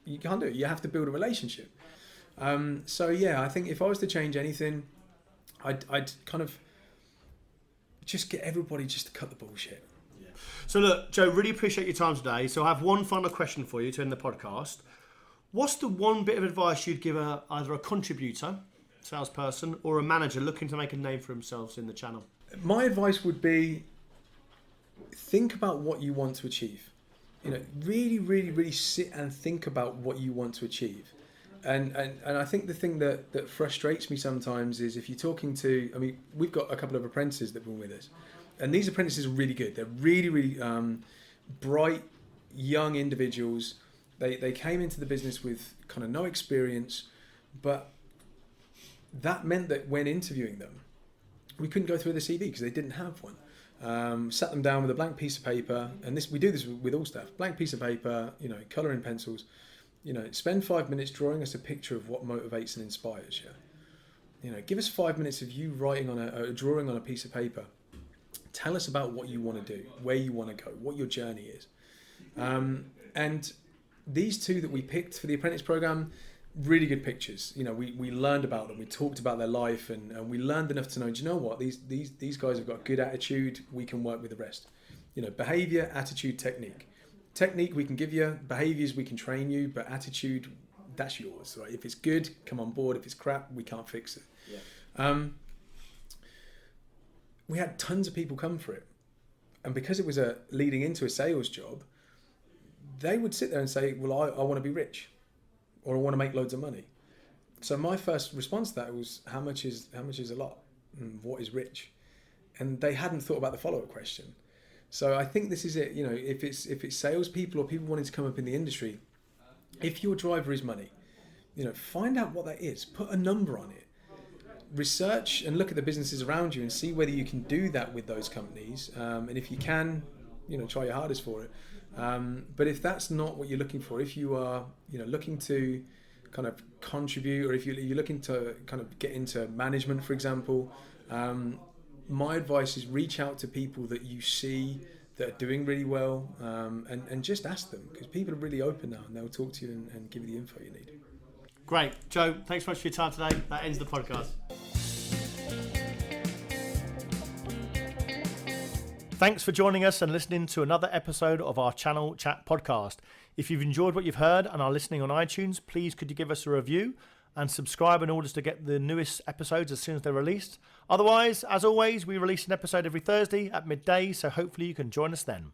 You can't do it. You have to build a relationship. So yeah, I think if I was to change anything, I'd kind of just get everybody just to cut the bullshit. Yeah. So look, Joe, really appreciate your time today. So I have one final question for you to end the podcast. What's the one bit of advice you'd give either a contributor, salesperson, or a manager looking to make a name for themselves in the channel? My advice would be think about what you want to achieve. Really, really, really sit and think about what you want to achieve. And I think the thing that frustrates me sometimes is if you're talking to, we've got a couple of apprentices that have been with us, and these apprentices are really good. They're really, really bright, young individuals. They came into the business with kind of no experience, but that meant that when interviewing them, we couldn't go through the CV because they didn't have one. Sat them down with a blank piece of paper, and we do this with all staff. Blank piece of paper, colouring pencils. Spend 5 minutes drawing us a picture of what motivates and inspires you. Give us 5 minutes of you writing on a drawing on a piece of paper. Tell us about what you want to do, where you want to go, what your journey is, and these two that we picked for the apprentice program, really good pictures. We learned about them, we talked about their life, and we learned enough to know, do you know what? These guys have got a good attitude, we can work with the rest. Behavior, attitude, technique. Technique we can give you, behaviors we can train you, but attitude, that's yours. Right? If it's good, come on board. If it's crap, we can't fix it. Yeah. We had tons of people come for it. And because it was leading into a sales job, they would sit there and say, well, I want to be rich, or I want to make loads of money. So my first response to that was, how much is a lot? And what is rich? And they hadn't thought about the follow-up question. So I think this is it. You know, if it's salespeople or people wanting to come up in the industry, if your driver is money, you know, find out what that is. Put a number on it. Research and look at the businesses around you and see whether you can do that with those companies. And if you can, you know, try your hardest for it. But if that's not what you're looking for, if you are, you know, looking to kind of contribute, or if you're looking to kind of get into management, for example, my advice is reach out to people that you see that are doing really well, and just ask them, because people are really open now and they'll talk to you and give you the info you need. Great. Joe, thanks so much for your time today. That ends the podcast. Thanks for joining us and listening to another episode of our Channel Chat podcast. If you've enjoyed what you've heard and are listening on iTunes, please could you give us a review and subscribe in order to get the newest episodes as soon as they're released. Otherwise, as always, we release an episode every Thursday at midday, so hopefully you can join us then.